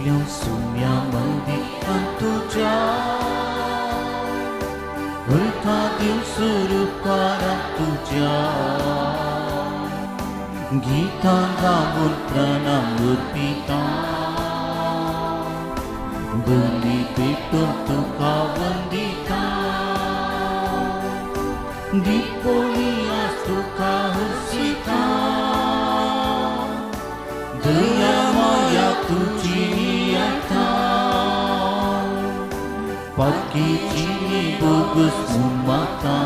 बग्यो सुम्या मंदिरान तुझ्या उलथा दिवस रूपारान तुझ्या गीतां गावून प्रणाम अर्पिता बली पेटून तुका वंदिता दिपोळी आज तुका हसिता दया माया तुझी आता पाकीची बोगस उमाता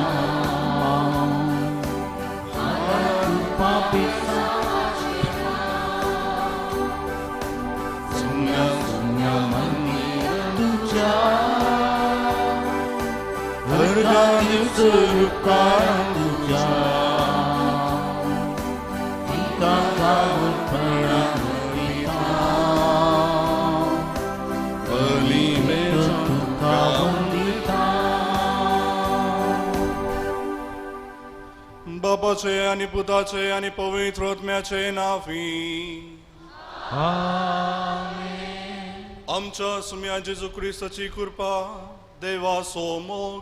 तू पापी सुम्या सुम्या मंदिर तुझ्या वर्गा दिवस रूपारान तुझ्या गीता गावून प्रणाम बली पेटून तुका वंदिता बापाचे आणि पुताचे आणि पवित्र आत्म्याचे नावी आमच्या सुम्या जेजू ख्रिस्ताची कृपा देवाचो मोग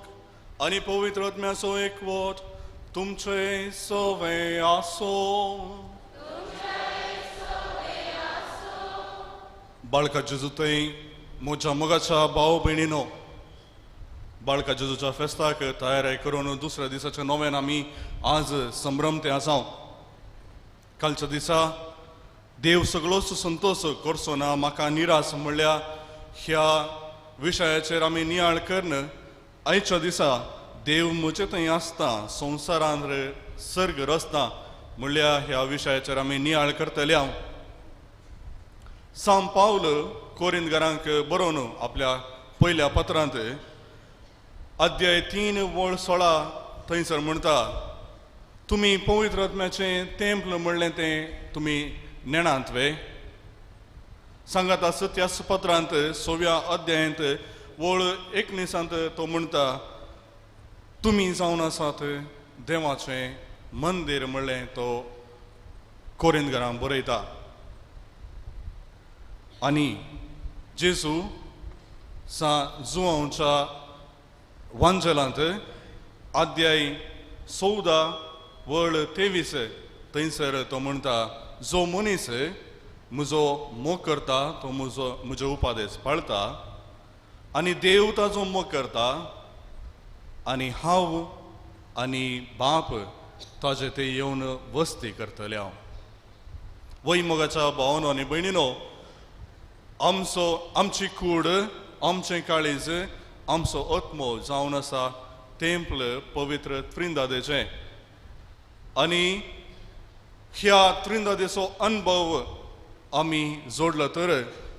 आणि पवित्र आत्म्याचो एकवट तुमचे सवे आसो. बाळका जेजूतय म्हज्या मोगाच्या भाव भयणीनो, बाळका जेजूच्या फेस्ताक तयारी करून दुसऱ्या दिसाच्या नव्यान आमी आज संभ्रमते आसाव. कालच्या दिसा देव सगळोच संतोष करचो ना म्हाका निराश म्हणल्या ह्या विशयाचेर आमी नियाळ करण. आयच्या दिसा देव म्हजे थंय आसता संवसारान सर्ग रचता म्हणल्या ह्या विशयाचेर आमी नियाळ करतले. हांव सांत पावल कोरिंथकारांक बरोवन आपल्या पयल्या पत्रांत अध्याय 3 वळ 16 थंयसर म्हणटा, तुमी पवित्र आत्म्याचें तेंपल म्हणलें तें तुमी नेणांत वे. सांगात आसत ह्या पत्रांत 6व्या अध्यायांत वळ 19 तो म्हणटा, तुमी जावन आसात देवाचें मंदिर म्हणलें तो कोरिंथकारांक बरयता. आनी जेजू जुवांच्या वांजलांत अध्याय 14 वळ 23 थंयसर तो म्हणटा, जो मनीस म्हजो मोग करता तो म्हजो उपादेश पाळटा आनी देव ताचो मोग करता आनी हांव आनी बाप ताजे ते येवन वस्ती करतले. हांव वय मोगाच्या भावांनो आनी भयणीनो, आमची कूड, आमचें काळीज, आमचो आत्मो जावन आसा तेंपल पवित्र त्रिंदादेचें. आनी ह्या त्रिंदादेचो अनुभव आमी जोडलो तर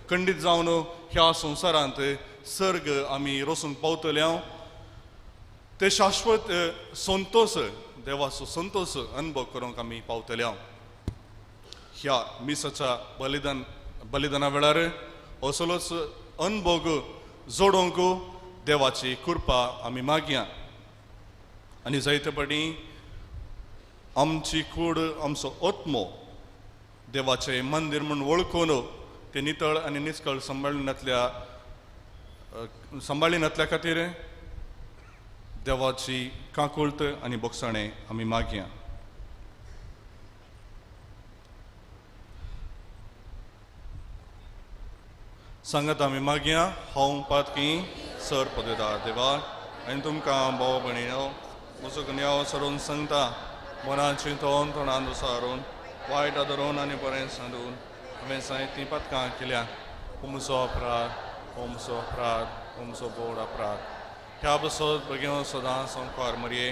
खंडीत जावन ह्या संवसारांत सर्ग आमी रचूंक पावतले. हांव ते शाश्वत संतोष, देवाचो संतोष अनुभव करूंक आमी पावतले. हांव ह्या मिसाच्या बलिदाना वेळार असलोच अनुभव जोडोंक देवाची कृपा आमी मागया. आनी जायते पाटी आमची कूड, आमचो आत्मो देवाचें मंदिर म्हूण वळखून ते नितळ आनी निश्कळ सांबाळिनातल्या खातीर देवाची काकुळट आनी बोगसाणें आमी मागया. सांगात आमी मागया. हांव पातकी सर पदवेदार देवा आनी तुमकां भाव भयणीनो म्हजो कन्याव सरून सांगता, मनान चिंतोन तोंडान दुसारून वायट आदरून आनी बरें सांडून हांवें जायतीं पथकां केल्या. हो म्हजो अपराध, हो म्हजो अपराध, हो म्हजो बोड अपराध. ह्या बसत बेगीन सदां संकार मरये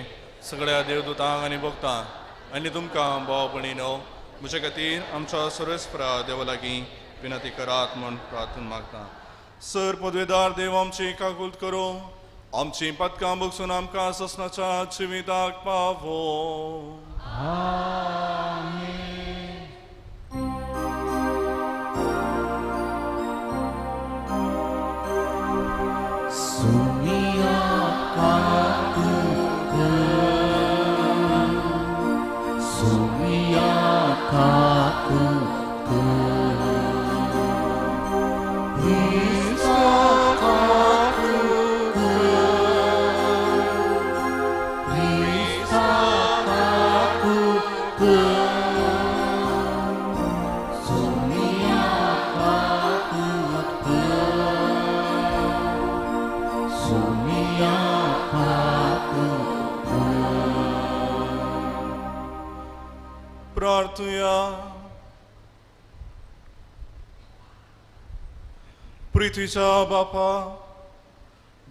सगळ्या देवदूतांक आनी भक्तांक आनी तुमकां भाव भयणीनो म्हजे खातीर आमच्या सर्वेस्परा देवा लागीं विनंती करात म्हूण प्रार्थना मागता. सर पदवेदार देव आमची काकुळट करूं, आमची पथकां बगसून आमकां ससनाच्या जिविताक पावो. सुनिया प्रार्थूया. प्रिथ्वीच्या बापा,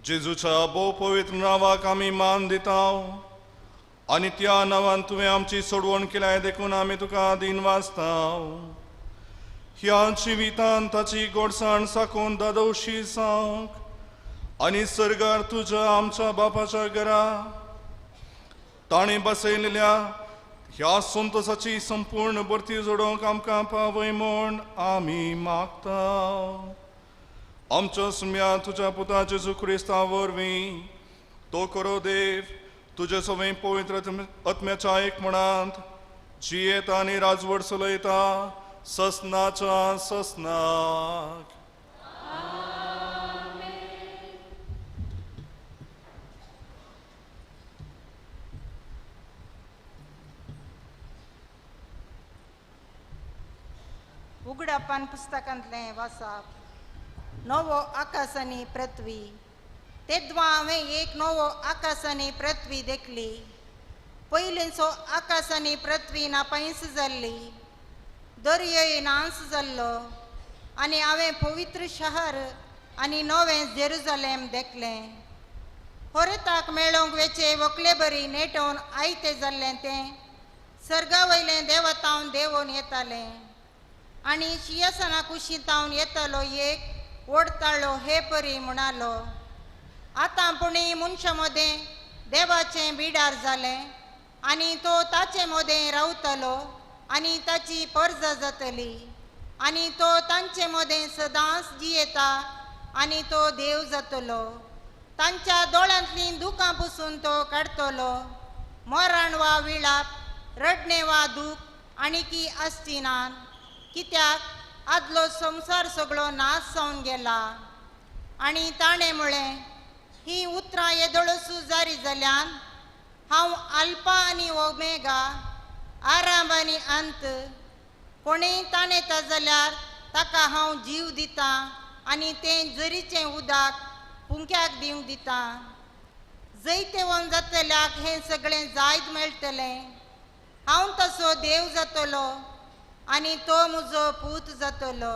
जेजूच्या भोव पवित्र नावाक आमी मान दिता आनी त्या नांवान तुवें आमची सोडवण केल्या देखून आमी तुका दिन वाचता. ह्या जिवितान ताची गोडसाण साकून दादोशी सांग आनी सर्गार तुज्या आमच्या बापाच्या घरा ताणें बसयलेल्या ह्या संतोसाची संपूर्ण भरती जोडोवंक आमकां पावय म्हूण आमी मागता. आमच्या सुम्या तुज्या पुता जेजू क्रिस्ता वरवीं तो करो देव तुजे सवय पवित्र आत्म्याच्या एकमणांत जियेता आनी राजवट चलयता ससनाच्या ससनाक. उगडापान पुस्तकांतलें वाचप. नवो आकाश आनी पृथ्वी. तेदवा हांवें एक नवो आकाश आनी पृथ्वी देखली. पयलींचो आकाश आनी पृथ्वी नापायस जाल्ली, दर्योय नास जाल्लो आनी हांवें पवित्र शहर आनी नवें जेरुजलेम देखलें. होरेताक मेळोवंक वेचे व्हंकले बरी नेटोवन आयतें जाल्लें तें सर्गा वयलें देवतावन देंवोन येतालें आनी शिंयासना कुशींतावन येतालो एक ओडताळो हे परी म्हणालो, आतां पुणी मनशा मदें देवाचें बिडार जालें आनी तो ताचे मदें रावतलो आनी ताची परजा जातली आनी तो तांचे मदें सदांच जियेता आनी तो देव जातलो. तांच्या दोळ्यांतलीं दुखां पुसून तो काडटलो. मरण वा विळाप, रडणे वा दूख आनीकी आसची नात, कित्याक आदलो संवसार सगळो नाश जावन गेला. आनी ताणें म्हळें, ही उतरां येदोळसू जारी जाल्यान हांव आल्फा आनी ओमेगा, आराम आनी अंत. कोणेय ताणेता जाल्यार ताका हांव जीव दितां आनी तें जरीचें उदक पुंक्याक दिवंक दितां. जैते वन जातल्याक हें सगळें जायत मेळटलें. हांव तसो देव जातलो आनी तो म्हजो पूत जातलो.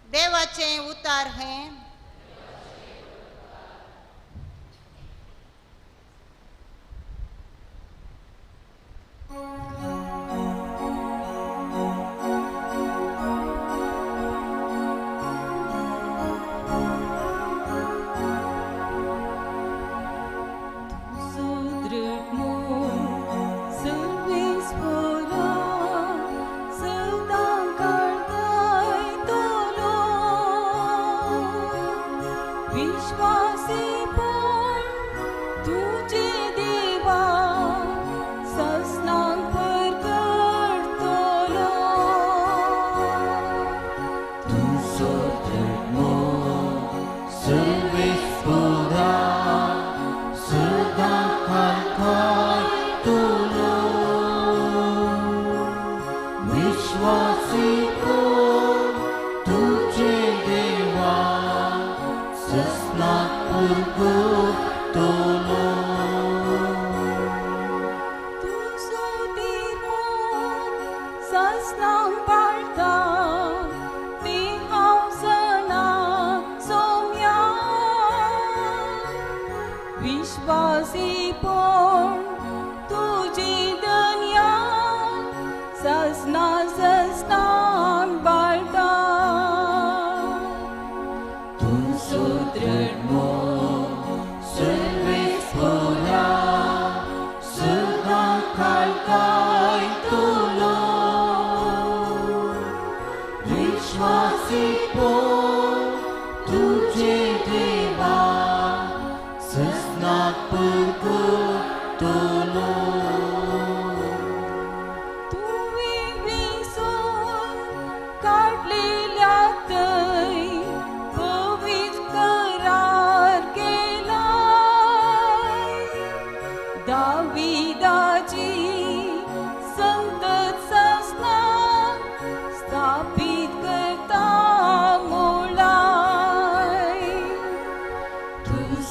देवाचें उतार हें.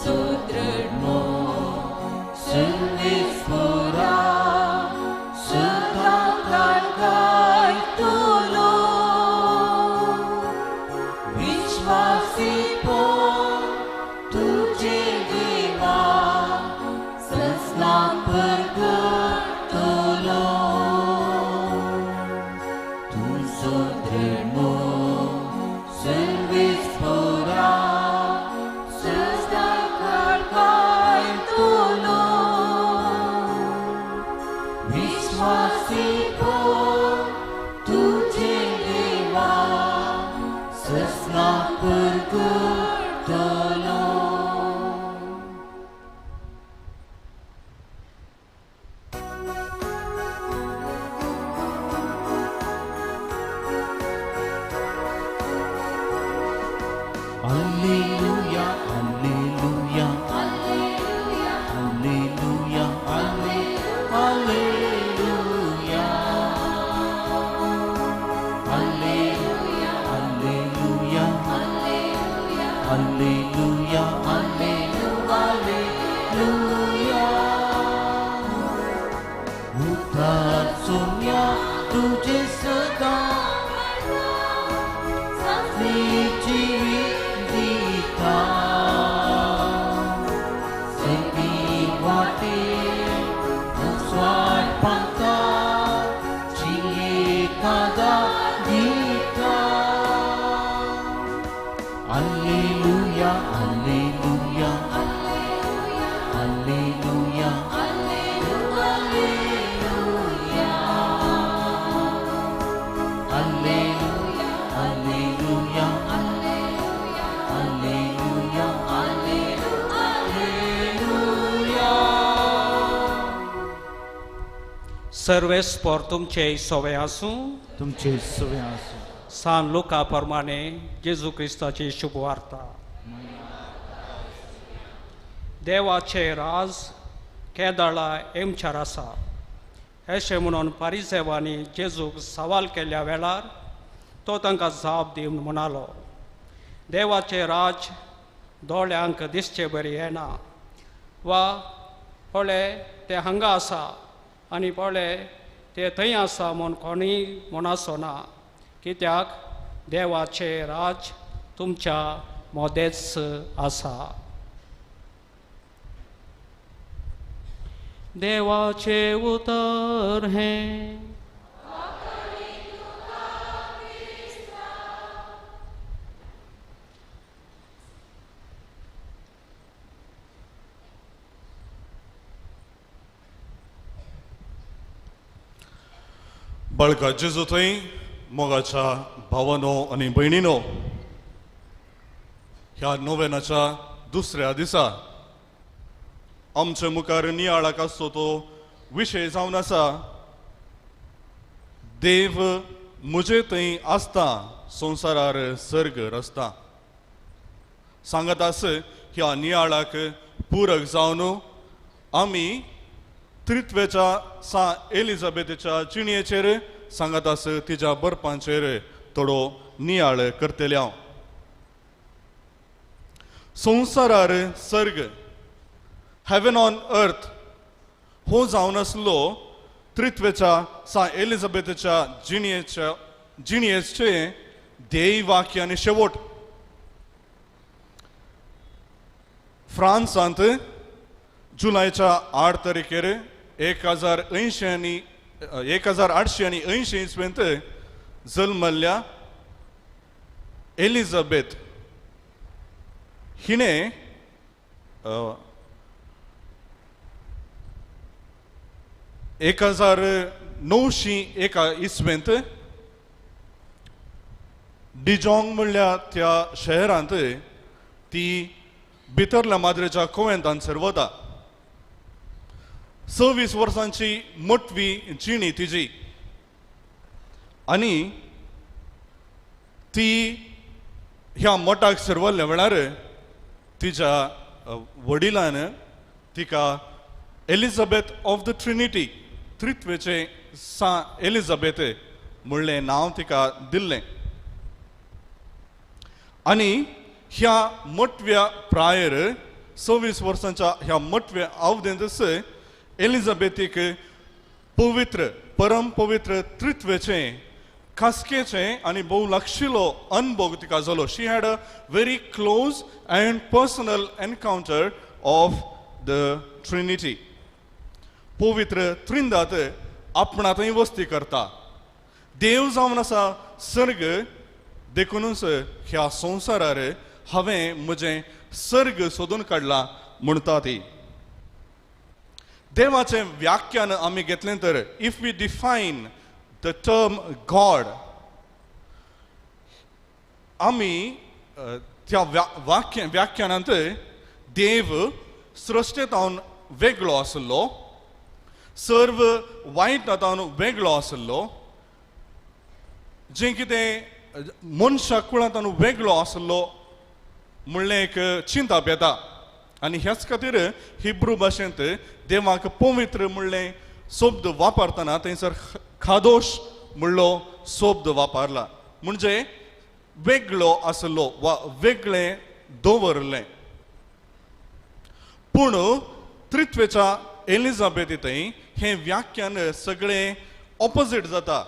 So सुदृढ सर्वेश्वरा सदा काळ तुलो विश्वासी तुझे देवा ससना परगटलो तू सुदृढ सर्वेश्वरा सदा काळ तुलो विश्वासी तुझे देवा ससना परगटलो Alleluia, alleluia, alleluia, alleluia, alleluia, alleluia, alleluia, alleluia, alleluia. Utar sunya तुझे सदा जीवित दीता सभी वाटे स्वाद पंका जिये कादा Gita Alleluia, alleluia, alleluia, alleluia, alleluia, alleluia, alleluia, alleluia, alleluia. सर्वेस्पर तुमचे सवय आसूं तुमचे सवय आसूं सान लुका प्रमाणे जेजू क्रिस्ताची शुभवार्ता देवाचे राज केदळा एमचार आसा अशें म्हणून फारिसेवांनी जेजूक सवाल केल्या वेळार तो तांकां जाप दिवन म्हणालो देवाचे राज दोळ्यांक दिसचे बरी येना वा पळय ते हांगा आसा आनी पळय ते थंय आसा म्हूण कोणीय म्हणासो ना कित्याक देवाचे राज तुमच्या मोदेच आसा देवाचे उतर हें बाळका जेजू थंय मोगाच्या भावानो आनी भयणीनो ह्या नोवेनाच्या दुसऱ्या दिसा आमच्या मुखार नियाळाक आसतो तो विशय जावन आसा देव म्हजे थंय आसता संवसारार सर्ग रचता सांगत आस ह्या नियाळाक पुरक जावन आमी त्रित्वेच्या सा एलिझाबेथच्या जिणयेचेर सांगत आस तिच्या बरपांचेर थोडो नियाळ करतले हांव संवसारार सर्ग हेवन ऑन अर्थ हो जावन आसलो त्रित्वेच्या सा एलिझाबेथच्या जिणयेचे ध्येय वाक्य आनी शेवट फ्रांसांत जुलयाच्या 8 तारखेर 1880 इस्वेंत जल्मल्ल्या एलिझाबेथ हिने 1901 इस्वेंत डिजॉंग म्हणल्या त्या शहरांत ती भितरल्या माद्रेच्या कोवेंतांसर वता 26 वर्सांची मोटवी जिणी तिजी आनी ती ह्या मोटाक सरवल्ल्या वेळार तिच्या वडिलान तिका एलिझाबेथ ऑफ द ट्रिनिटी त्रित्वेचे सा एलिझाबेथ म्हणलें नांव तिका दिल्लें आनी ह्या मोटव्या प्रायर 26 वर्सांच्या ह्या मटव्या अवधेंत एलिझाबेथीक पवित्र परम पवित्र त्रित्वेचे खासकेचे आणि भोव लागशिल्लो अनुभव तिका जालो. She had a very close and personal encounter of the trinity. पवित्र त्रिंदात आपणातय वस्ती करता. देव जावन आसा सर्ग देखूनच ह्या संवसारार हांवें म्हजें सर्ग सोदून काडला म्हणटा ती. देवाचें व्याख्यान आमी घेतलें तर if we define the term God, आमी त्या व्याख्यानांत देव सृश्टेंतावन वेगळो आसलो, सर्व वायटांतावन वेगळो आसलो, जें कितें मनशा कुळांतावन वेगळो आसलो म्हणलें एक चिंताप येता. आनी ह्याच खातीर हिब्रू भाशेंत देवाक पवित्र म्हणलें शब्द वापरतना थंयसर खादोश म्हणलो शब्द वापरला, म्हणजे वेगळो आसलो वा वेगळें दवरलें. पूण त्रित्वेच्या एलिझाबेथींतय हें व्याख्यान सगळें ऑपोजीट जाता.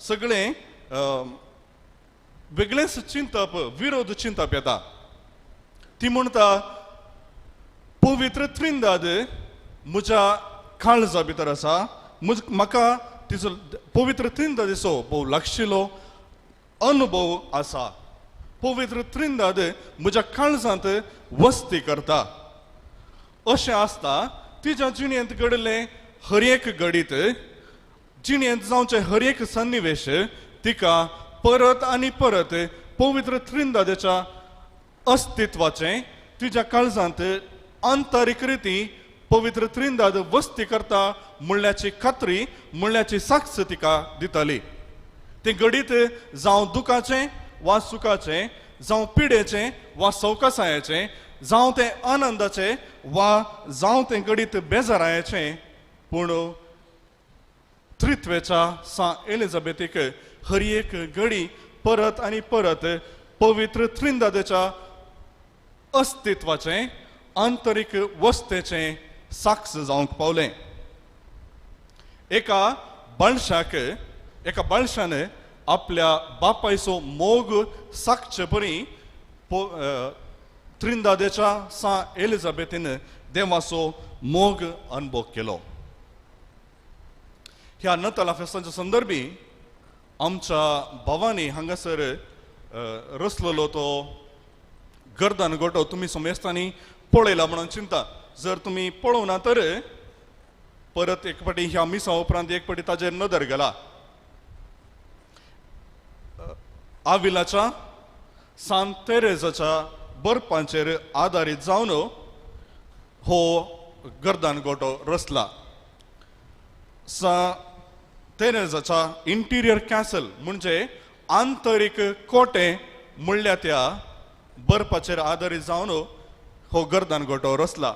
सगळें वेगळेंच चिंतप, विरोध चिंतप येता. ती म्हणटा पवित्र त्रिंदाद म्हज्या काळजा भितर आसा, म्हाका तिचो पवित्र त्रिंदादीचो भोव लागशिल्लो अनुभव आसा. पवित्र त्रिंदाद म्हज्या काळजांत वस्ती करता. अशें आसता तिच्या जिणेंत घडले हर एक घडीत, जिणेंत जावचे हर एक सन्निवेश तिका परत आनी परत पवित्र त्रिंदादेच्या अस्तित्वाचे तिच्या काळजांत आंतरीक रिती पवित्र त्रिंदाद वस्ती करता म्हणल्याची खात्री, म्हणल्याची साक्ष तिका दिताली. ते घडीत जावं दुखाचें वा सुखाचें, जावं पिडेचें वा सवकासायाचें, जावं तें आनंदाचें वा जावं तें घडीत बेजारायेचें, पूण त्रित्वेच्या सा एलिझाबेथीक हर एक घडी परत आनी परत पवित्र त्रिंदादेच्या अस्तित्वाचें आंतरीक वस्तेचें साक्ष जावंक पावलें. एका बाळशान आपल्या बापायचो मोग सागचे परी त्रिंदादेच्या सा एलिझाबेथीन देवाचो मोग अनुभव केलो. ह्या नताला फेस्ताच्या संदर्भी आमच्या भावानी हांगासर रचलेलो तो गर्दान गोठो तुमी समेस्तांनी पळयला म्हणून चिंता. जर तुमी पळोवना तर परत एक फावटी ह्या मिसा उपरांत एक फावटी ताजेर नदर गेला. आविलाच्या सांत तेरेजाच्या बरपांचेर आदारीत जावन हो गर्दान गोठो रचला. तेरेजाच्या इंटिरियर कॅसल म्हणजे आंतरीक कोटे म्हणल्या त्या बर्फाचेर आदारीत जावन हो गर्दान गोठो रचला.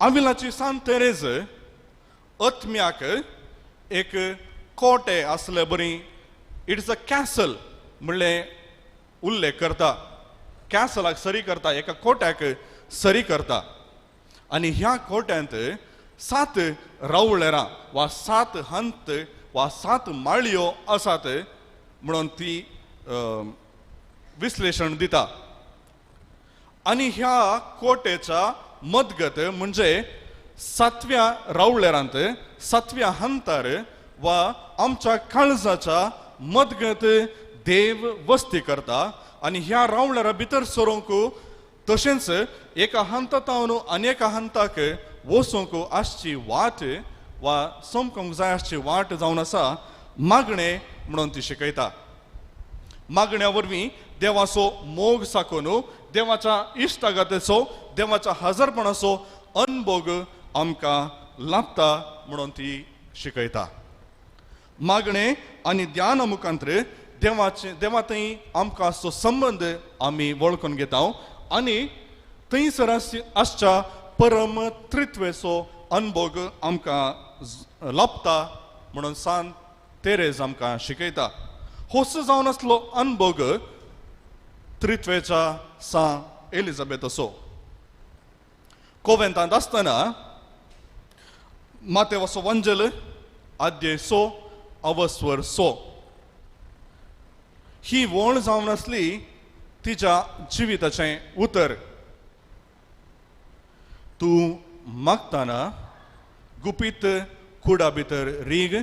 आविलाची सांत तेरेज अत्म्याक एक कोटे आसले बरी, इट्स अ कॅसल म्हणले उल्लेख करता. कॅसलाक सरी करता, एका कोट्याक सरी करता. आनी ह्या कोट्यांत 7 रावळेरां वा 7 हंत वा 7 माळयो आसात म्हणून ती विश्लेषण दिता. आनी ह्या कोटेच्या मदगत म्हणजे 7व्या रावळेरांत 7व्या हंतार वा आमच्या काळजाच्या मदगत देव वस्ती करता. आनी ह्या रावळेरा भितर सरोंक तशेंच एका हंतातावन आनी हंताक वचूंक आसची वाट वा समकूंक जाय आसची वाट जावन आसा मागणें म्हणून ती शिकयता. मागण्या वरवीं देवाचो मोग साकून देवाच्या इश्टागतेचो, देवाच्या हजरपणाचो अनुभव आमकां लाभता म्हणून ती शिकयता. मागणे आनी ध्याना मुखांतर देवातय आमकां असो संबंध आमी वळखून घेता आनी थंयसर आसच्या परम त्रित्वेचो अनुभव आमकां लाभता म्हणून सांत तेरेज आमकां शिकयता. होस जावन आसलो अनुभव त्रित्वेच्या सांत एलिझाबेथ असो. कोवेंतांत आसतना मातेवाचो वंजल अध्याय 6 अवस्वर 6 ही वण जावन आसली तिच्या जिविताचें उतर. तूं मागतना गुपीत कुडा भितर रीग,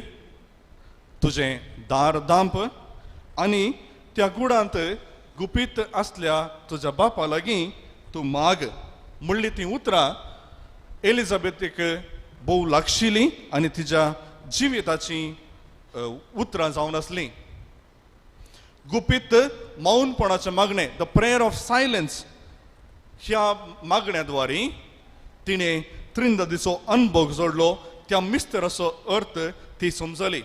तुजें दार दांप आनी त्या कुडांत गुपीत आसल्या तुज्या बापा लागीं तूं माग म्हणली ती उतरां एलिझाबेथीक भोव लागशिल्लीं आनी तिच्या जिविताची उतरां जावन आसलीं. गुपीत मौनपणाचें मागणें, द प्रेयर ऑफ सायलन्स, ह्या मागण्याद्वारे तिणें त्रिंददीचो अनुभव जोडलो. त्या मिस्टराचो अर्थ ती समजली.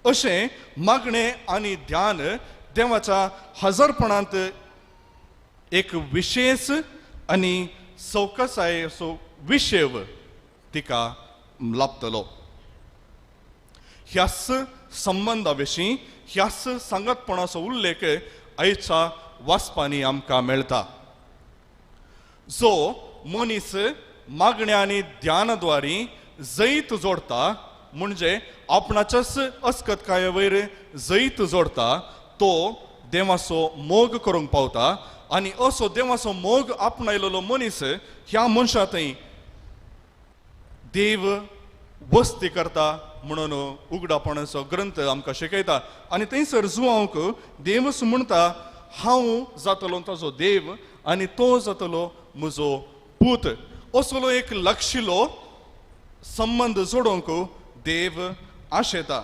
अशें मागणें आनी ध्यान देवाच्या हजरपणांत एक विशेष आनी सवकसायेचो विशय तिका लाभतलो. ह्याच संबंदा विशीं ह्याच सांगतपणाचो उल्लेख आयच्या वाचपांनी आमकां मेळटा. जो मनीस मागण्या आनी ध्यानाद्वारे जैत जोडता, म्हणजे आपणाच्याच अस्कतकाये वयर जैत जोडता, तो देवाचो मोग करूंक पावता. आनी असो देवाचो मोग आपणायलेलो मनीस ह्या मनशांतय देव वस्ती करता म्हणून उगडापणाचो ग्रंथ आमकां शिकयता. आनी थंयसर जुआंक देवच म्हणटा, हांव जातलो ताजो देव आनी तो जातलो म्हजो पूत. असलो एक लागशिल्लो संबंद जोडूंक देव आशेता.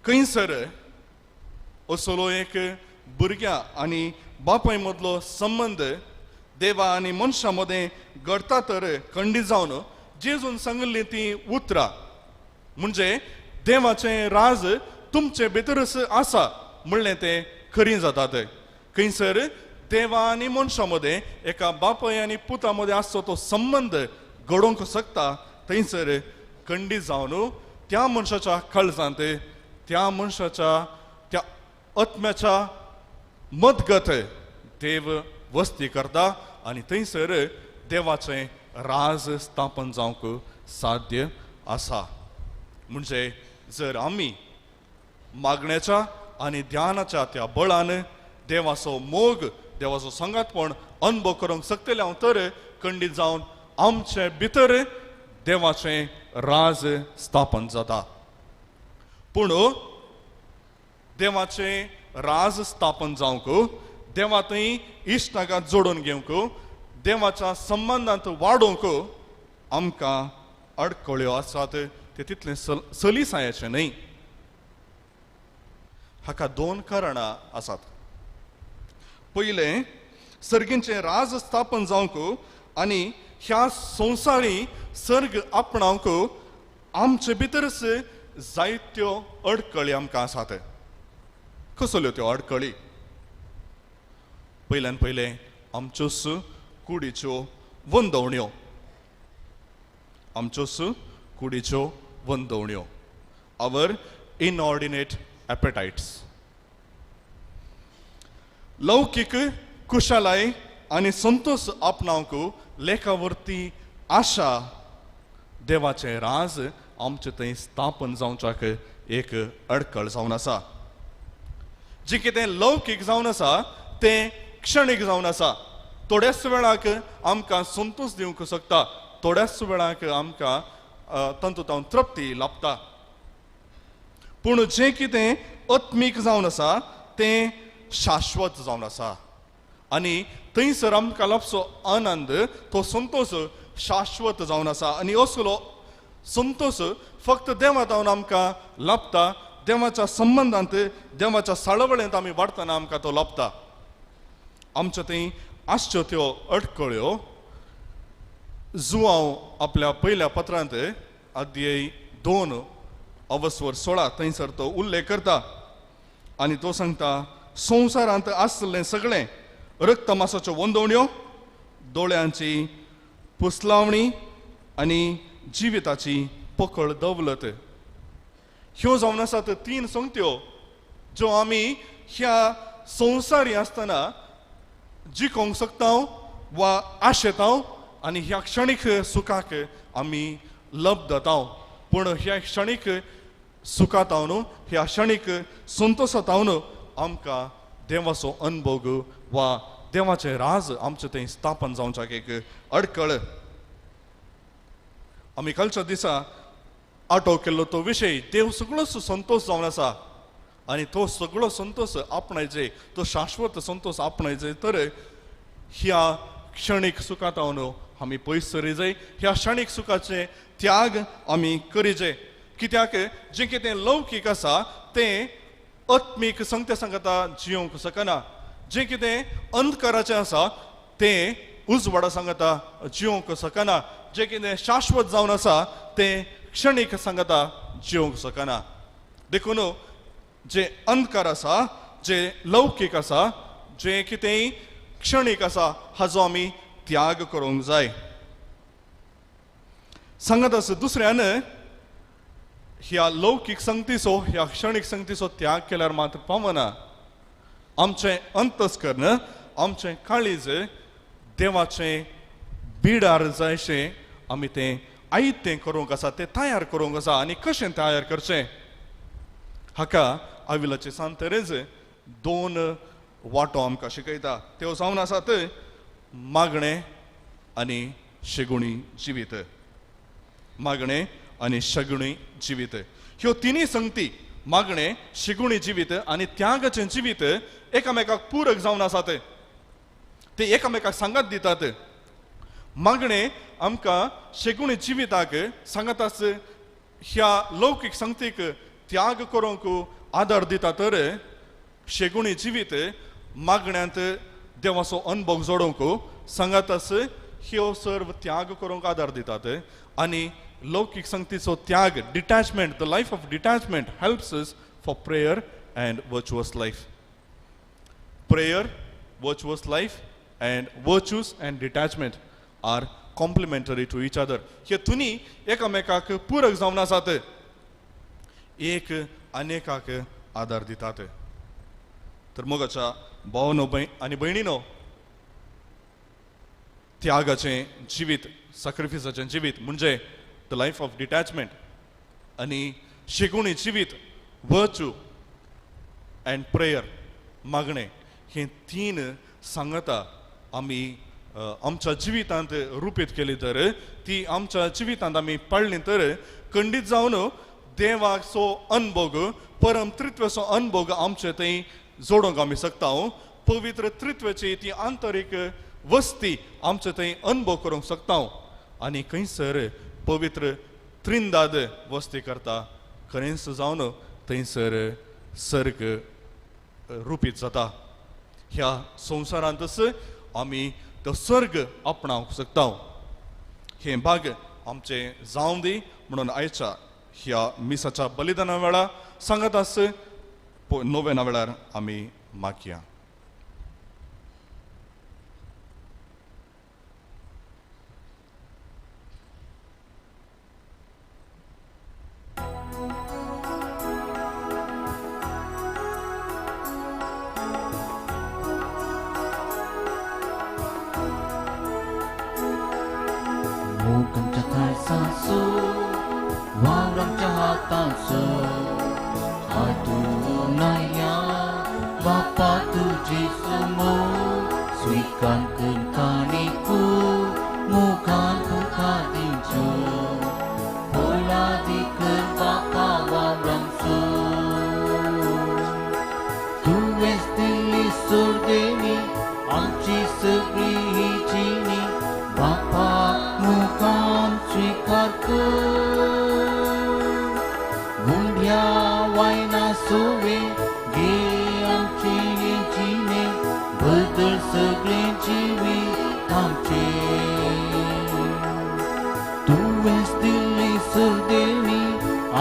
खंयसर असलो एक भुरग्या आनी बापाय मदलो संबंद देवा आनी मनशा मदें घडटा तर खंडीत जावन जेजून सांगली ती उतरां, म्हणजे देवाचें राज तुमचे भितरच आसा म्हणलें तें खरी जातात. खंयसर देवा आनी मनशा मदें एका बापाय आनी पुता मदें आसचो तो संबंद घडोवंक शकता, थंयसर खंडीत जावन त्या मनशाच्या काळजांत, त्या मनशाच्या त्या आत्म्याच्या मदगत देव वस्ती करता आनी थंयसर देवाचें राज स्थापन जावंक साध्य आसा. म्हणजे जर आमी मागण्याच्या आनी ध्यानाच्या त्या बळान देवाचो मोग, देवाचो संगातपण अनुभव करूंक शकतले हांव तर खंडीत जावन आमचे भितर देवाचें राज स्थापन जाता. पूण देवाचें राज स्थापन जावंक, देवा थंय इश्टांकां जोडून घेवंक, देवाच्या संबंदांत वाडोवंक आमकां अडखळ्यो आसात. ते तितलें सलिसायाचें न्हय. हाका 2 कारणां आसात. पयलें, सर्गींचें राज स्थापन जावंक आनी ह्या संवसारी सर्ग आपणावंक आमचे भितरच जायत्यो अडखळी आमकां आसात. कसल्यो त्यो अडखळी? पयल्यान पयलें आमच्योच कुडीच्यो वंदवण्यो. आमच्योच कुडीच्यो वंदवण्यो. आवर इनऑर्डिनेट एपेटायट्स. लौकीक कुशलाय आनी संतोष आपणावंक लेखावरती आशा देवाचें राज आमचे थंय स्थापन जावच्याक एक अडखळ जावन आसा. जे कितें लौकीक जावन आसा तें क्षणीक जावन आसा. थोड्याच वेळाक आमकां संतोष दिवंक शकता, थोड्याच वेळाक आमकां तंतोतावन तृप्ती लाभता. पूण जें कितें आत्मीक जावन आसा तें शाश्वत जावन आसा. आनी थंयसर आमकां लाभचो आनंद, तो संतोष शाश्वत जावन आसा. आनी असलो संतोष फक्त देवातावन आमकां लाभता. देवाच्या संबंदांत, देवाच्या साळवळेंत आमी वाडटना आमकां तो लाभता. आमच्या थंय आसच्यो त्यो अडखळ्यो जुआंव आपल्या पयल्या पत्रांत अध्याय 2 अवस्वर 16 थंयसर तो उल्लेख करता. आनी तो सांगता, संवसारांत आसलें सगळें, रक्त मांसाच्यो वंदवण्यो, दोळ्यांची पुसलावणी आनी जिविताची पकड दवलत, ह्यो जावन आसात 3 संगत्यो ज्यो आमी ह्या संवसारी आसतना जिखोवंक शकता वा आशेता आनी ह्या क्षणीक सुखाक आमी लब जाता पूण ह्या क्षणीक सुखात न्हू ह्या क्षणीक संतोशात न्हू आमकां देवाचो अनुभव वा देवाचें राज आमचें थंय स्थापन जावच्याक एक अडखळ आमी कालच्या दिसा आठव केल्लो तो विशय देव सगळोच संतोश जावन आसा आनी तो सगळो संतोश आपणायचे तो शाश्वत संतोश आपणायचे तर ह्या क्षणीक सुखात न्हू आमी पयस सरी जाय ह्या क्षणीक सुखाचे त्याग आमी करीचे कित्याक जें कितें लौकीक आसा तें आत्मीक संगते सांगता जियोंक शकना जें कितें अंधकाराचें आसा तें उजवाडा सांगता जियोंक शकना जें कितें शाश्वत जावन आसा तें क्षणीक सांगता जियोंक शकना देखून जे अंधकार आसा जे लौकीक आसा जें कितेंय क्षणीक आसा हाजो आमी त्याग करूंक जाय सांगत आसा दुसऱ्यान ह्या लौकीक संगतीचो ह्या क्षणीक संगतीचो त्याग केल्यार मात्र पावना आमचें अंतस्करण आमचें काळीज देवाचें बिडार जायशें आमी तें आयतें करूंक आसा तें तयार करूंक आसा आनी कशें तयार करचें हाका आविलाची सांत तेरेज दोन वाटो आमकां शिकयता त्यो जावन आसात मागणें आनी शेगुणी जिवीत मागणें आनी शेगुणी जिवीत ह्यो तिनी संगती मागणें शेगुणी जिवीत आनी त्यागाचें जिवीत एकामेकाक पूरक जावन आसात ते एकामेकाक सांगत दितात मागणें आमकां शेगुणी जिविताक सांगत आस ह्या लौकीक संगतीक त्याग करूंक आदार दिता तर शेगुणी जिवीत मागण्यांत देवाचो अनुभव जोडूंक सांगत आस ह्यो सर्व त्याग करूंक आदार दितात आनी लौकीक संगतीचो त्याग detachment the life of detachment helps us for prayer and virtuous life prayer virtuous life and virtues and detachment are complementary to each other हे तुनी एकामेकाक पूरक जावन आसात एक अनेकाक आदार दितात तर मोगाच्या भावनो आनी भयणीनो त्यागाचें जिवीत सॅक्रिफिसाचें जिवीत म्हणजे द लायफ ऑफ डिटॅचमेंट आनी शेगुणी जिवीत वर्च्यू अँड प्रेयर मागणें हे तीन सांगता आमी आमच्या जिवितांत रुपीत केली तर ती आमच्या जिवितांत आमी पाळली तर खंडीत जावन देवाचो अनुभव परम त्रित्वाचो अनुभव आमचे थंय जोडूंक आमी शकता पवित्र त्रित्वाची ती आंतरीक वस्ती आमचे थंय अनुभव करूंक शकता आनी खंयसर पवित्र त्रिंदाद वस्ती करता खरेंच जावन थंयसर सर्ग रुपीत जाता ह्या संवसारांतच आमी तो सर्ग आपणावंक शकता हे भाग आमचे जावं दी म्हणून आयच्या ह्या मिसाच्या बलिदाना वेळा सांगत आस नोवेना वेळार आमी मागया Bukan cakar su, warang cahatan su, adunaya Bapa tuji semua, suikankan kaniku, mukan ku kadincu, pola diken Bapa warang su. Tu estili surdeni, amci segri cini, Bapa mukan swikarkan Gundia waina suwe Ge amci cine Bedel segre jiwi amci Tu estili serdeni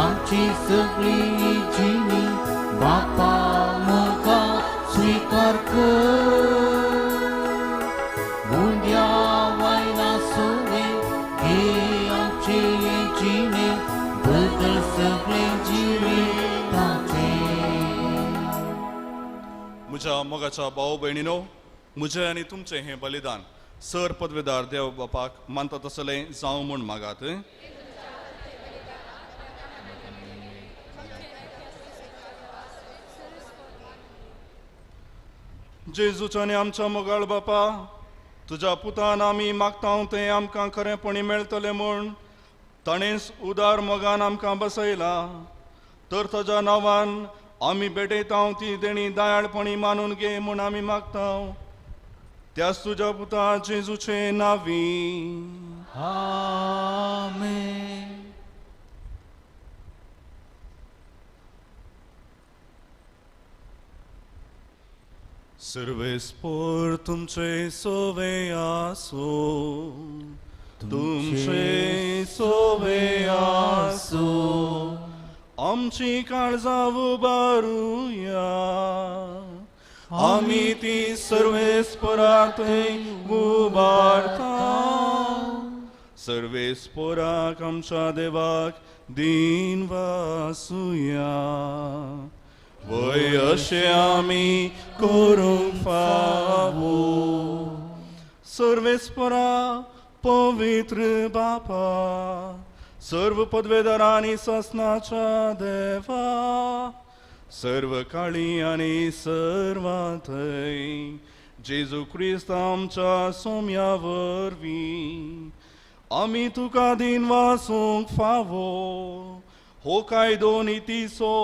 Amci segre cini Bapa mukan swikarkan Gundia waina suwe Ge amci cine Bedel segre jiwi amci म्हज्या मोगाच्या भाव भयणीनो म्हजें आनी तुमचें हें बलिदान sir पदवेदार देव बापाक मानता तसले जावं म्हूण मागात. जेजूच्या आनी आमच्या मोगाळ बापा, तुज्या पुतान आमी मागता तें आमकां खरेपणी मेळटलें म्हूण ताणेंच उदार मोगान आमकां बसयला. तर ताच्या नांवान आमी भेटयता ती देणी दयाळपणी मानून घे म्हूण आमी मागता. त्याच तुज्या पुता जेजूचे नावी. आमेन. सर्वेस्पोर तुमचे सोवे आसो, तुमचे सोवे आसो. आमची काळजां उबारुया, आमी ती सर्वेस्पोरात उबारता. सर्वेस्पोराक आमच्या देवाक दिन वासुया. वय अशें आमी करूंक फावो. सर्वेस्परा पवित्र बापा, सर्व पदवेदारांनी ससनाच्या देवा, सर्व काळी आनी सर्वांतय जेजू क्रिस्त आमच्या सोम्या वरवीं आमी तुका दिन वासूंक फावो. हो कायदो नितीचो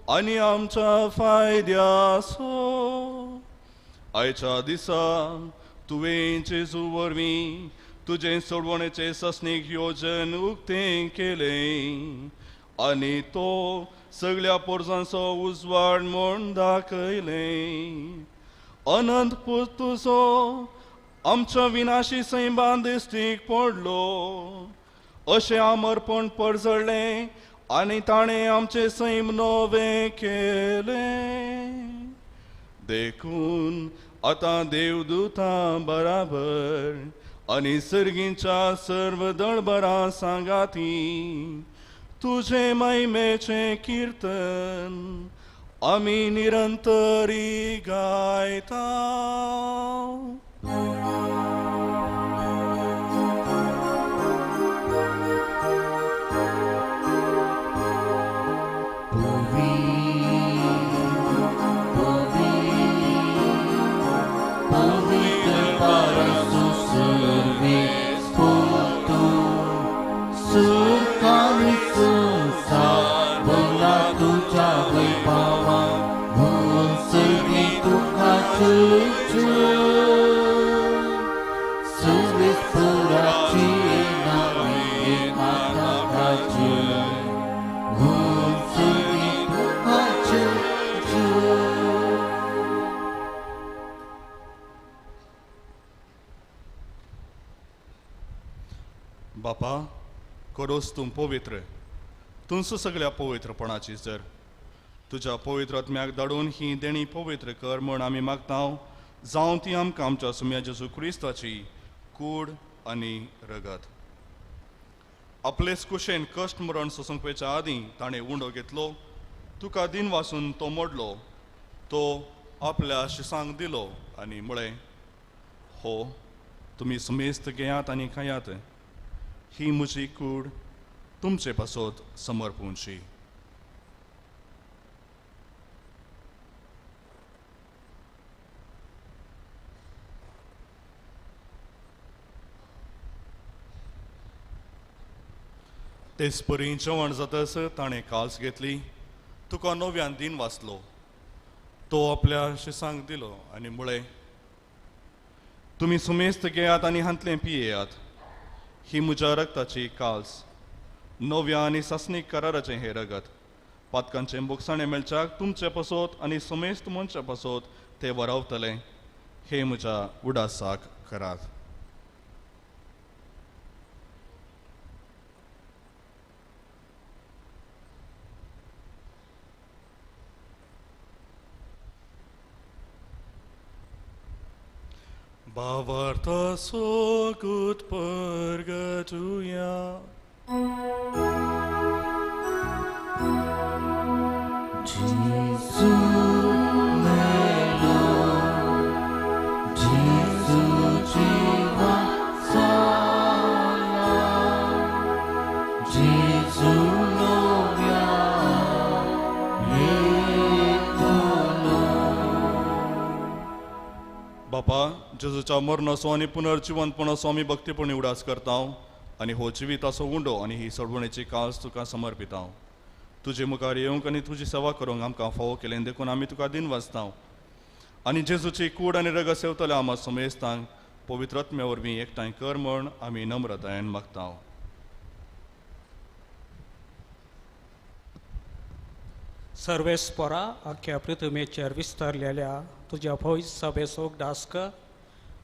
आनी आमच्या फायद्याचो. आयच्या दिसा तुवें जेजू वरवीं तुजें सोडवणेचें ससनीक योजन उक्तें केलें आनी तो सगळ्या पोरसांचो उजवाड म्हूण दाखयलें. अनंत तुजो आमच्या विनाशी सैबान दिश्टीक पडलो. अशें आमरपण परजळ्ळें आनी ताणें आमचे सैम नवें केलें. देखून आतां देवदूतां बराबर आनी सर्गींच्या सर्व दळबरां सांगाती तुजे महिमेचें किर्तन आमी निरंतरी गायता. बापा, करोस तूं पवित्र, तुमचो सगळ्या पवित्रपणाची जर तुज्या पवित्र आत्म्याक धाडून ही देणी पवित्र कर म्हूण आमी मागता. जावं ती आमकां आमच्या सुम्या जेजू क्रिस्ताची कूड आनी रगत. आपलेच कुशेन कश्ट मरण सोंसुंकपेच्या आदीं ताणें उंडो घेतलो. तुका दिन वासून तो मोडलो. तो आपल्या शिसांक दिलो आनी म्हळें, हो तुमी सुमेस्त घेयात आनी खायात. ही म्हजी कूड तुमचे पासत समर्पूंची. तेच परी जेवण जातस ताणें काल्स घेतली. तुका नव्यान दिन वाचलो. तो आपल्या शिसांक दिलो आनी म्हळें, तुमी सुमेस्त घेयात आनी हांतलें पियेयात. ही म्हज्या रगताची काल्स, नव्या आनी सासनीक कराराचें हें रगत. पातकांचें बुकसाणें मेळच्याक तुमचे पासत आनी सुमेस्त मनशा पासत तें वरावतलें. हे म्हज्या उडासाक करात. Bavarta so good purgatoria. Jesus melo, Jesus जेजूच्या मरणाचो आनी पुनर्जिवंतपणाचो आमी भक्तीपणी उडास करता आनी हो जिविताचो उंडो आनी ही सडवणेची कास तुका समर्पिता. तुजे मुखार येवंक आनी तुजी सेवा करूंक आमकां फावो केलें देखून आमी तुका दिन वाचता आनी जेजूची कूड आनी रगत सेवतले आमा समेस्तांक पवित्रत्म्या वरवीं एकठांय कर म्हण आमी नम्रतायेन मागता. सर्वेस्परा अख्ख्या पृथ्वीचेर विस्तारलेल्या तुज्या भोय सभेचो डास कर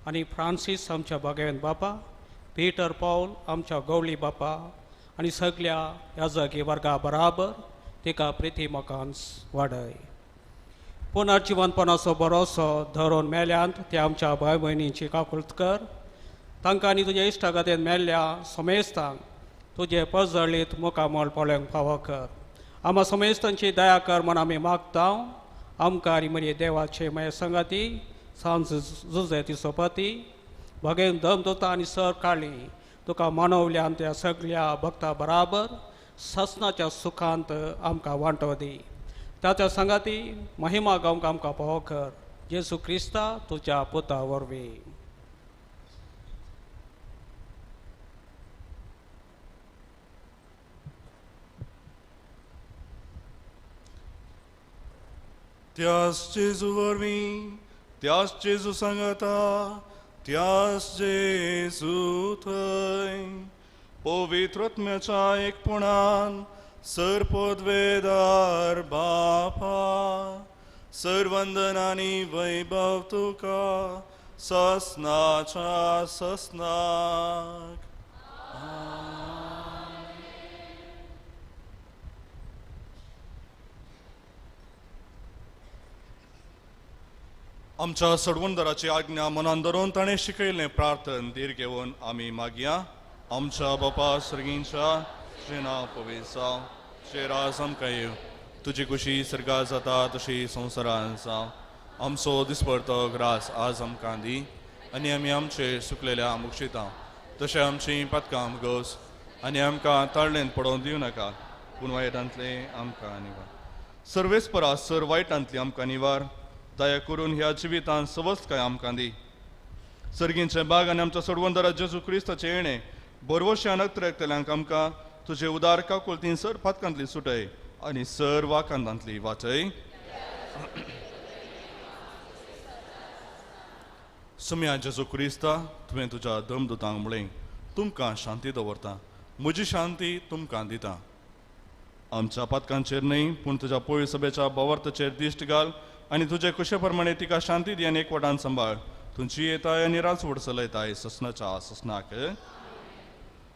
आनी फ्रांसीस आमच्या भगवंत बापा, पीटर पौल आमच्या गवळी बापा आनी सगळ्या ह्या जागी वर्गा बराबर तिका प्रिती मोगान वाडय. पुनर्जिवंतपणाचो भरोसो धरून मेल्यांत ते आमच्या भाय भयणींची काकुळट कर. तांकां आनी तुज्या इश्टागतीन मेल्ल्या समेस्तांक तुजे पजळीत मुखामोल पळोवंक फावो कर. आमा समेस्तांची दया कर म्हण आमी मागता. आमकां आनी म्हजे देवाचे माय संगाती सांज झुजे ती सोपती भगेन दमदोता आनी सर काळी तुका मनवल्यान त्या सगळ्या भक्तां बराबर ससनाच्या सुखांत आमकां वांटो दी. ताच्या संगाती महिमा गावंक आमकां फावो कर. जेजू क्रिस्ता तुज्या पुता वरवीं. त्याच जेजू वरवीं, त्याच जेजू सांगाता, त्याच जेजू थंय पवित्रत्म्याच्या एकपणान सरपदवेदार बापा सर्वंदनानी वैभव तुका ससनाच्या ससनाक. आमच्या सडवणदाराची आज्ञा मनान धरून ताणें शिकयल्लें प्रार्थन धीर घेवन आमी मागया. आमच्या बापा सर्गींच्या तुजें नांव पवित्र जावं, तुजें राज आमकां येव, तुजी खुशी सर्गार जाता तशी संवसारांत जावं. आमचो दिसपरतो ग्रास आज आमकां दी आनी आमी आमचे सुकलेल्या मुक्षिता तशें आमची पातकां घोस आनी आमकां ताळ्ळेंत पडोवन दिवं नाका पूण वायटांतले आमकां निवार. सर्वेस परास सर वायटांतली आमकां निवार. दया करून ह्या जिवितांत सवस्काय आमकां दी. सर्गींचे बाग आनी आमच्या सडवंदरा जेजू क्रिस्ताचे येणे बरवश्या नक्तरेतल्यांक आमकां तुजे उदार काकुळतीन सर पातकांतली सुटय आनी सर वाकांतांतली वाचय. सुम्या जेजू क्रिस्ता तुवें तुज्या दमदुतांक म्हळें तुमकां शांती दवरता, म्हजी शांती तुमकां दिता. आमच्या पातकांचेर न्हय पूण तुज्या पळय सभेच्या भवार्थाचेर दिश्ट घाल आनी तुजे कुशे प्रमाणे तिका शांती दी आनी एकवटान सांबाळ. तुमची येताय आनी राजवड चलयताय ससनाच्या ससनाक.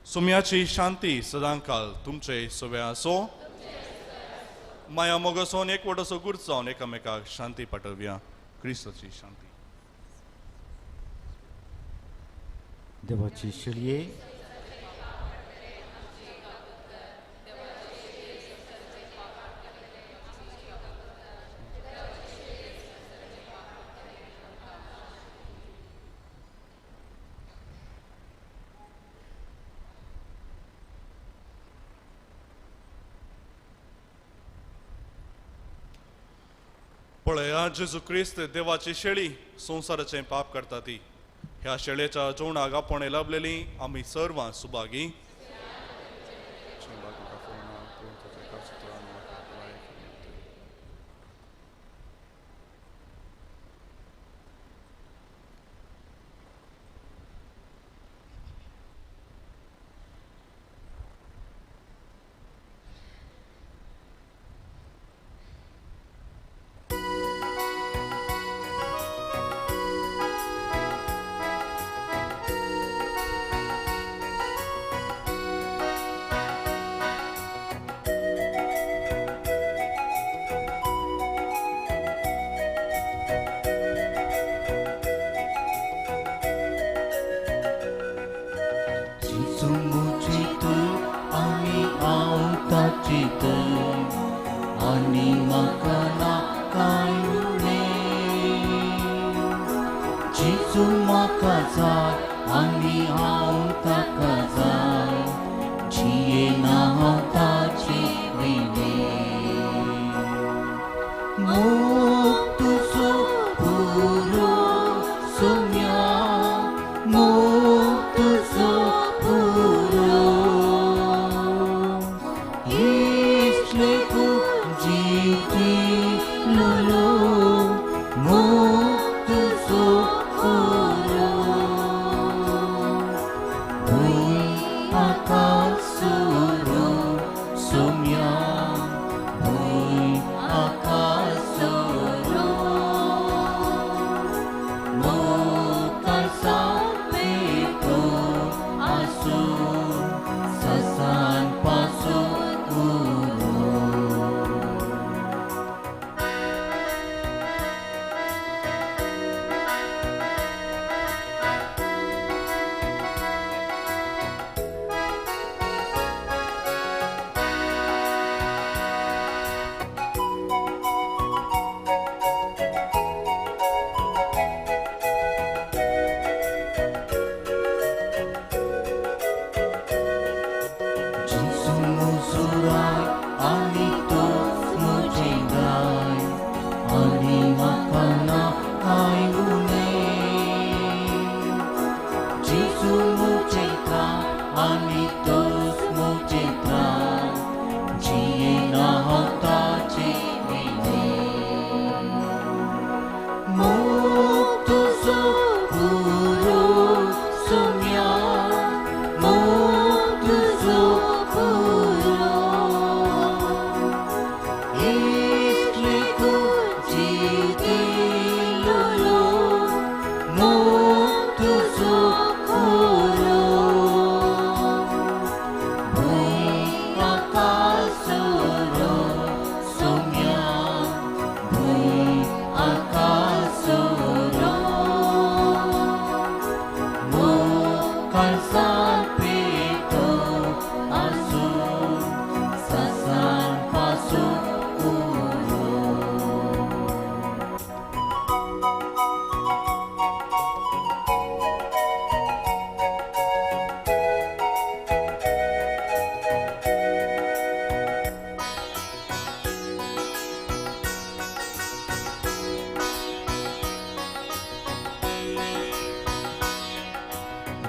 सुम्याची शांती सदां काल तुमचे सवे आसो. माया मोगोसोन एकवट असो गुर्त जावन एकामेकाक शांती पाठवया. क्रिस्ताची शांती. देवाची शिळये पळया जेजू क्रिस्त देवाची शेळी संवसाराचें पाप करता ती. ह्या शेळयेच्या जेवणाक आपण लाभलेली आमी सर्वां Subhagi. Muktu supuro sumya akasuru sumya bui akasuru mukal sampai tu asu sasan pasut guru Surai anito mujengai ani makana ayune Jisu mujeka anito mujeka jiena hata jimine muktu supuru sumya muktu supuru istriku jiti lulu muktu supuru bui akasuru sumya bui akasuru mukal sampai tu asu sasan pasuk guru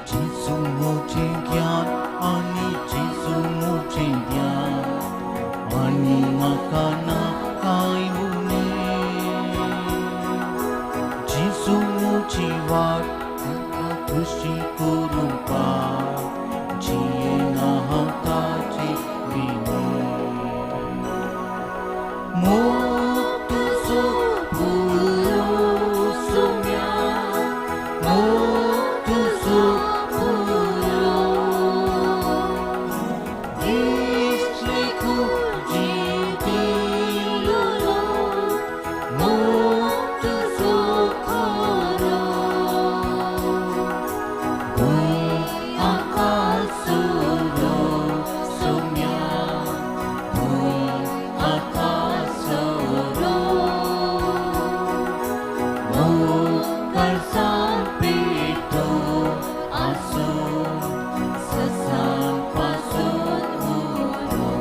Jisu mujhe gyan ani Jisu mujhe gyan ani makana ayune Jisu mujhe wat khushi kurupa jiena hata jimine muktu supuru sumya muktu supuru istriku jiti lulu muktu supuru bui akasuru sumya bui akasuru mukal sampai tu asu sasan pasut guru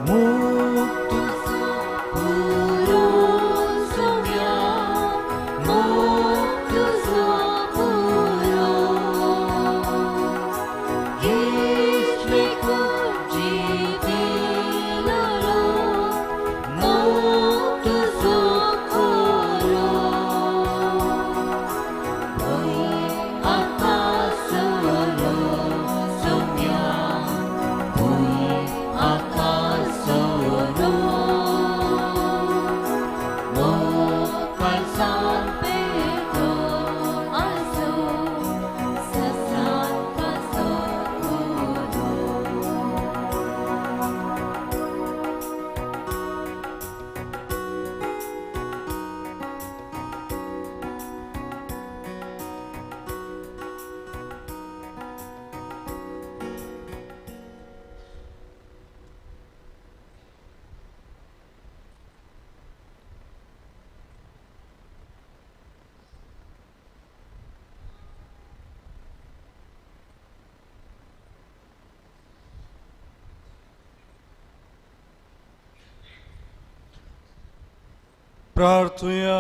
muktu supuru sumya muktu supuru istriku jiti lulu muktu supuru bui akasuru sumya bui akasuru mukal sampai tu asu sasan pasut guru प्रार्थूया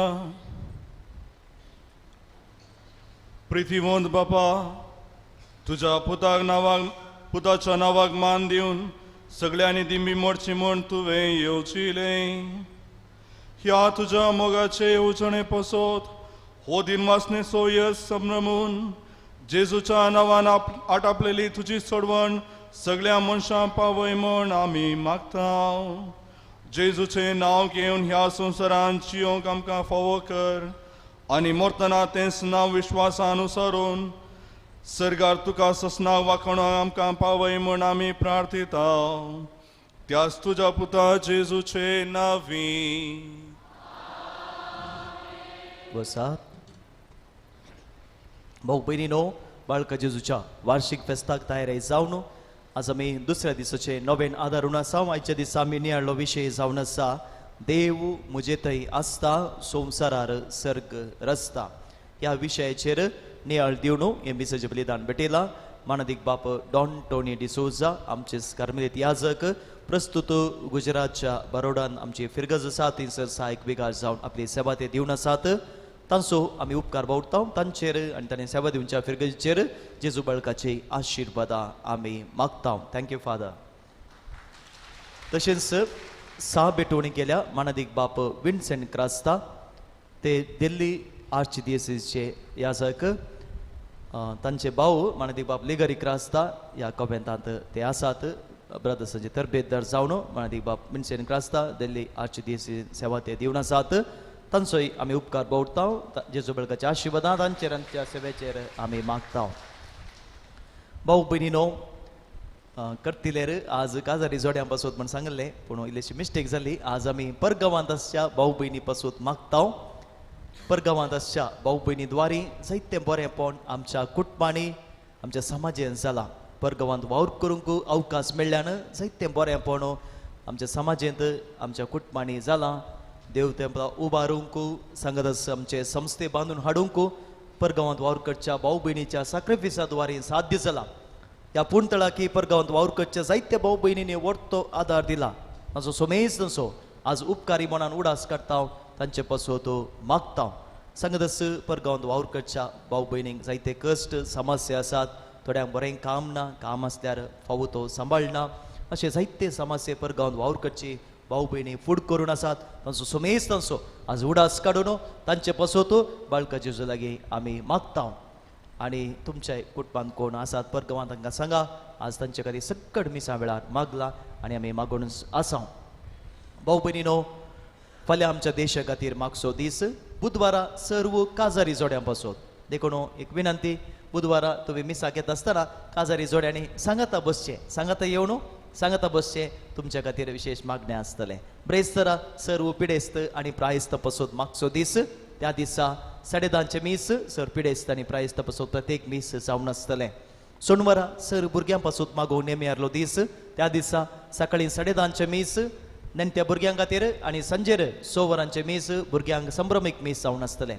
प्रिथिवंत बापा तुझ्या पुताच्या नावाक मान दिवन सगळ्यांनी दिंबी मोडची म्हूण तुवें येवचिलें ह्या तुझ्या मोगाचे येवजणे पसत हो दिनवासने सोयस समनमून जेजूच्या नांवान आटापलेली तुजी सोडवण सगळ्या मनशां पावय म्हण आमी मागता. जेजूचे नांव घेवन ह्या संवसारांत जियोंक आमकां फावो कर आनी मरतना तेंच नांव विश्वासान अनुसरून सर्गार तुका ससनाक वाखणाक आमकां पावय म्हण आमी प्रार्थिता. त्याच तुज्या पुता जेजूचे नांवी. वसात भाऊ भयणीनो, बाळका जेजूच्या वार्षिक फेस्ताक तयारी जावन आज आमी दुसऱ्या दिसाचे नवेन आदारून आसा. आयच्या दिसा आमी नियाळो विशय जावन आसा देव मुजे थंय आसता संवसारार सर्ग रस्ता. ह्या विशयाचेर नियाळ दिवन हे मिसाचें बलिदान भेटयलां. मानदीक बाप डॉन टोनी डिसोजा आमचे कार्मेलीत याजक प्रस्तुत गुजरातच्या बरोडान आमची फिरगज आसा थंयसर सहायक विगार जावन आपली सेवा ते दिवन आसात. तांचो आमी उपकार बावडटा तांचेर आनी ताणें सेवा दिवच्या फिरगजीचेर जेजू बाळकाची आशिर्वादां आमी मागता. Thank you father. तशेंच सा भेटवणी केल्या मानदीक बाप विन्सेंट क्रास्ता ते दिल्ली आर्चडिओसीसचे याजक. तांचे भाऊ मानदीक बाप लिगरी क्रास्ता ह्या कॉव्हेंतांत ते आसात. ब्रदर्सांचे तरबेतदार जावन मानदीक बाप विन्सेंट क्रास्ता दिल्ली आर्चडिओसीस सेवा ते दिवन आसात. तांचोय आमी उपकार बावडटा. जेजू बाळकाच्या आशिर्वादां तांचेर आनी त्या सेवेचेर आमी मागता. भाऊ भयणीनो, करतिलेर आज काजारी जोड्यां पासून म्हण सांगलें पूण इल्लीशी मिस्टेक जाली. आज आमी परगांवांत आसच्या भाऊ भयणी पासून मागता. परगांवांत आसच्या भाऊ भयणी द्वारी जायतें बरेंपण आमच्या कुटुंबांनी आमच्या समाजांत जालां. परगांवांत वावर करूंक अवकाश मेळ्ळ्यान जायतें बरेंपण आमच्या समाजांत आमच्या कुटुंबांनी जालां. देव तेंपळां उबारूंक सांगत आमचे संस्थे बांदून हाडूंक परगांवांत वावर करच्या भाऊ भयणीच्या सॅक्रिफिसा द्वारे साध्य जालां. ह्या पुणतळाकी परगांवांत वावर करच्या जायत्या भाऊ भयणींनी वर्तो आदार दिला. ताचो सोमेज नसो आज उपकारी मनान उडास काडटा तांचे पासून मागता. सांगत परगांवांत वावर करच्या भाऊ भयणींक जायते कश्ट समस्या आसात. थोड्यांक बरें काम ना, काम आसल्यार फावो तो सांबाळना, अशे जायते समस्ये परगांवांत वावर करची भाऊ भयणी फूड करून आसात. तांचो सोमेज तांचो आज उडास काडून तांचे पासून बाळका जेजू लागीं आमी मागता. आनी तुमच्या कुटुंबांत कोण आसात परगांवांत तांकां सांगा. आज तांचे खातीर सकट मिसा वेळार मागला आनी आमी मागून आसा. भाऊ भयणीनो, फाल्यां आमच्या देशा खातीर मागचो दीस बुधवारा सर्व काजारी जोड्यां पासून देखून एक विनंती, बुधवारा तुमी मिसाक येता आसतना काजारी जोड्यांनी सांगाता बसचे, सांगाता येवन सांगाता बसचे. तुमच्या खातीर विशेष मागणें आसतलें. ब्रेस्तारा सर्व पिडेस्त आनी प्रायस्त पासून मागचो दीस. त्या दिसा 10:30 मीस सर पिडेस्त आनी प्रायस्त पासून प्रत्येक मीस जावन आसतलें. सोनवारा सर भुरग्यां पासून मागो नेम्यारलो दीस. त्या दिसा सकाळीं 10:30 मीस नेण्ट्या भुरग्यां खातीर आनी सांजेर 6 वरांचे मीस भुरग्यांक संभ्रमीक मीस जावन आसतलें.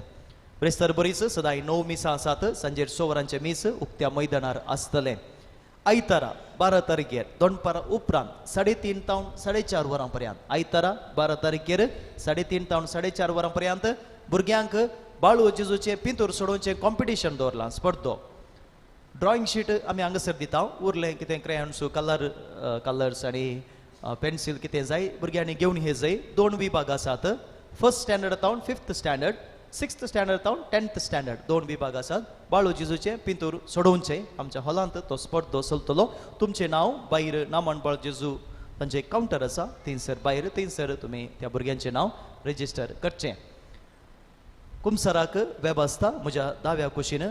ब्रेस्तार बरीस सदांय 9 मिसां आसात. सांजेर 6 वरांचे मीस उक्त्या मैदानार आसतलें. आयतारा 12 तारखेर दोनपारा उपरांत 3:30 तावन 4:30 वरां पर्यंत. आयतारा 12 तारखेर 3:30 तावन 4:30 वरां पर्यंत भुरग्यांक बाळू जेजूचे पिंतूर सोडोवचें कॉम्पिटिशन दवरलां, स्पर्धो. ड्रॉइंग शीट आमी हांगासर दिता. उरलें कितें क्रेयॉन्स कलर्स आनी पेन्सील कितें जाय भुरग्यांनी घेवन हे जाय. 2 विभाग आसात. फर्स्ट स्टँडर्ड तावन 5th स्टँडर्ड, 6th स्टँडर्ड तावन 10th स्टँडर्ड 2 विभाग आसात. बाळू जेजूचे पिंतूर सोडोवचें आमच्या हॉलांत तो स्पर्धो चलतलो. तुमचें नांव भायर नामणबळ जेजू तांचें कावंटर आसा थंयसर भायर, थंयसर तुमी त्या भुरग्यांचें नांव रेजिस्टर करचें. कुमसाराक वेवस्था म्हज्या दाव्या कुशीन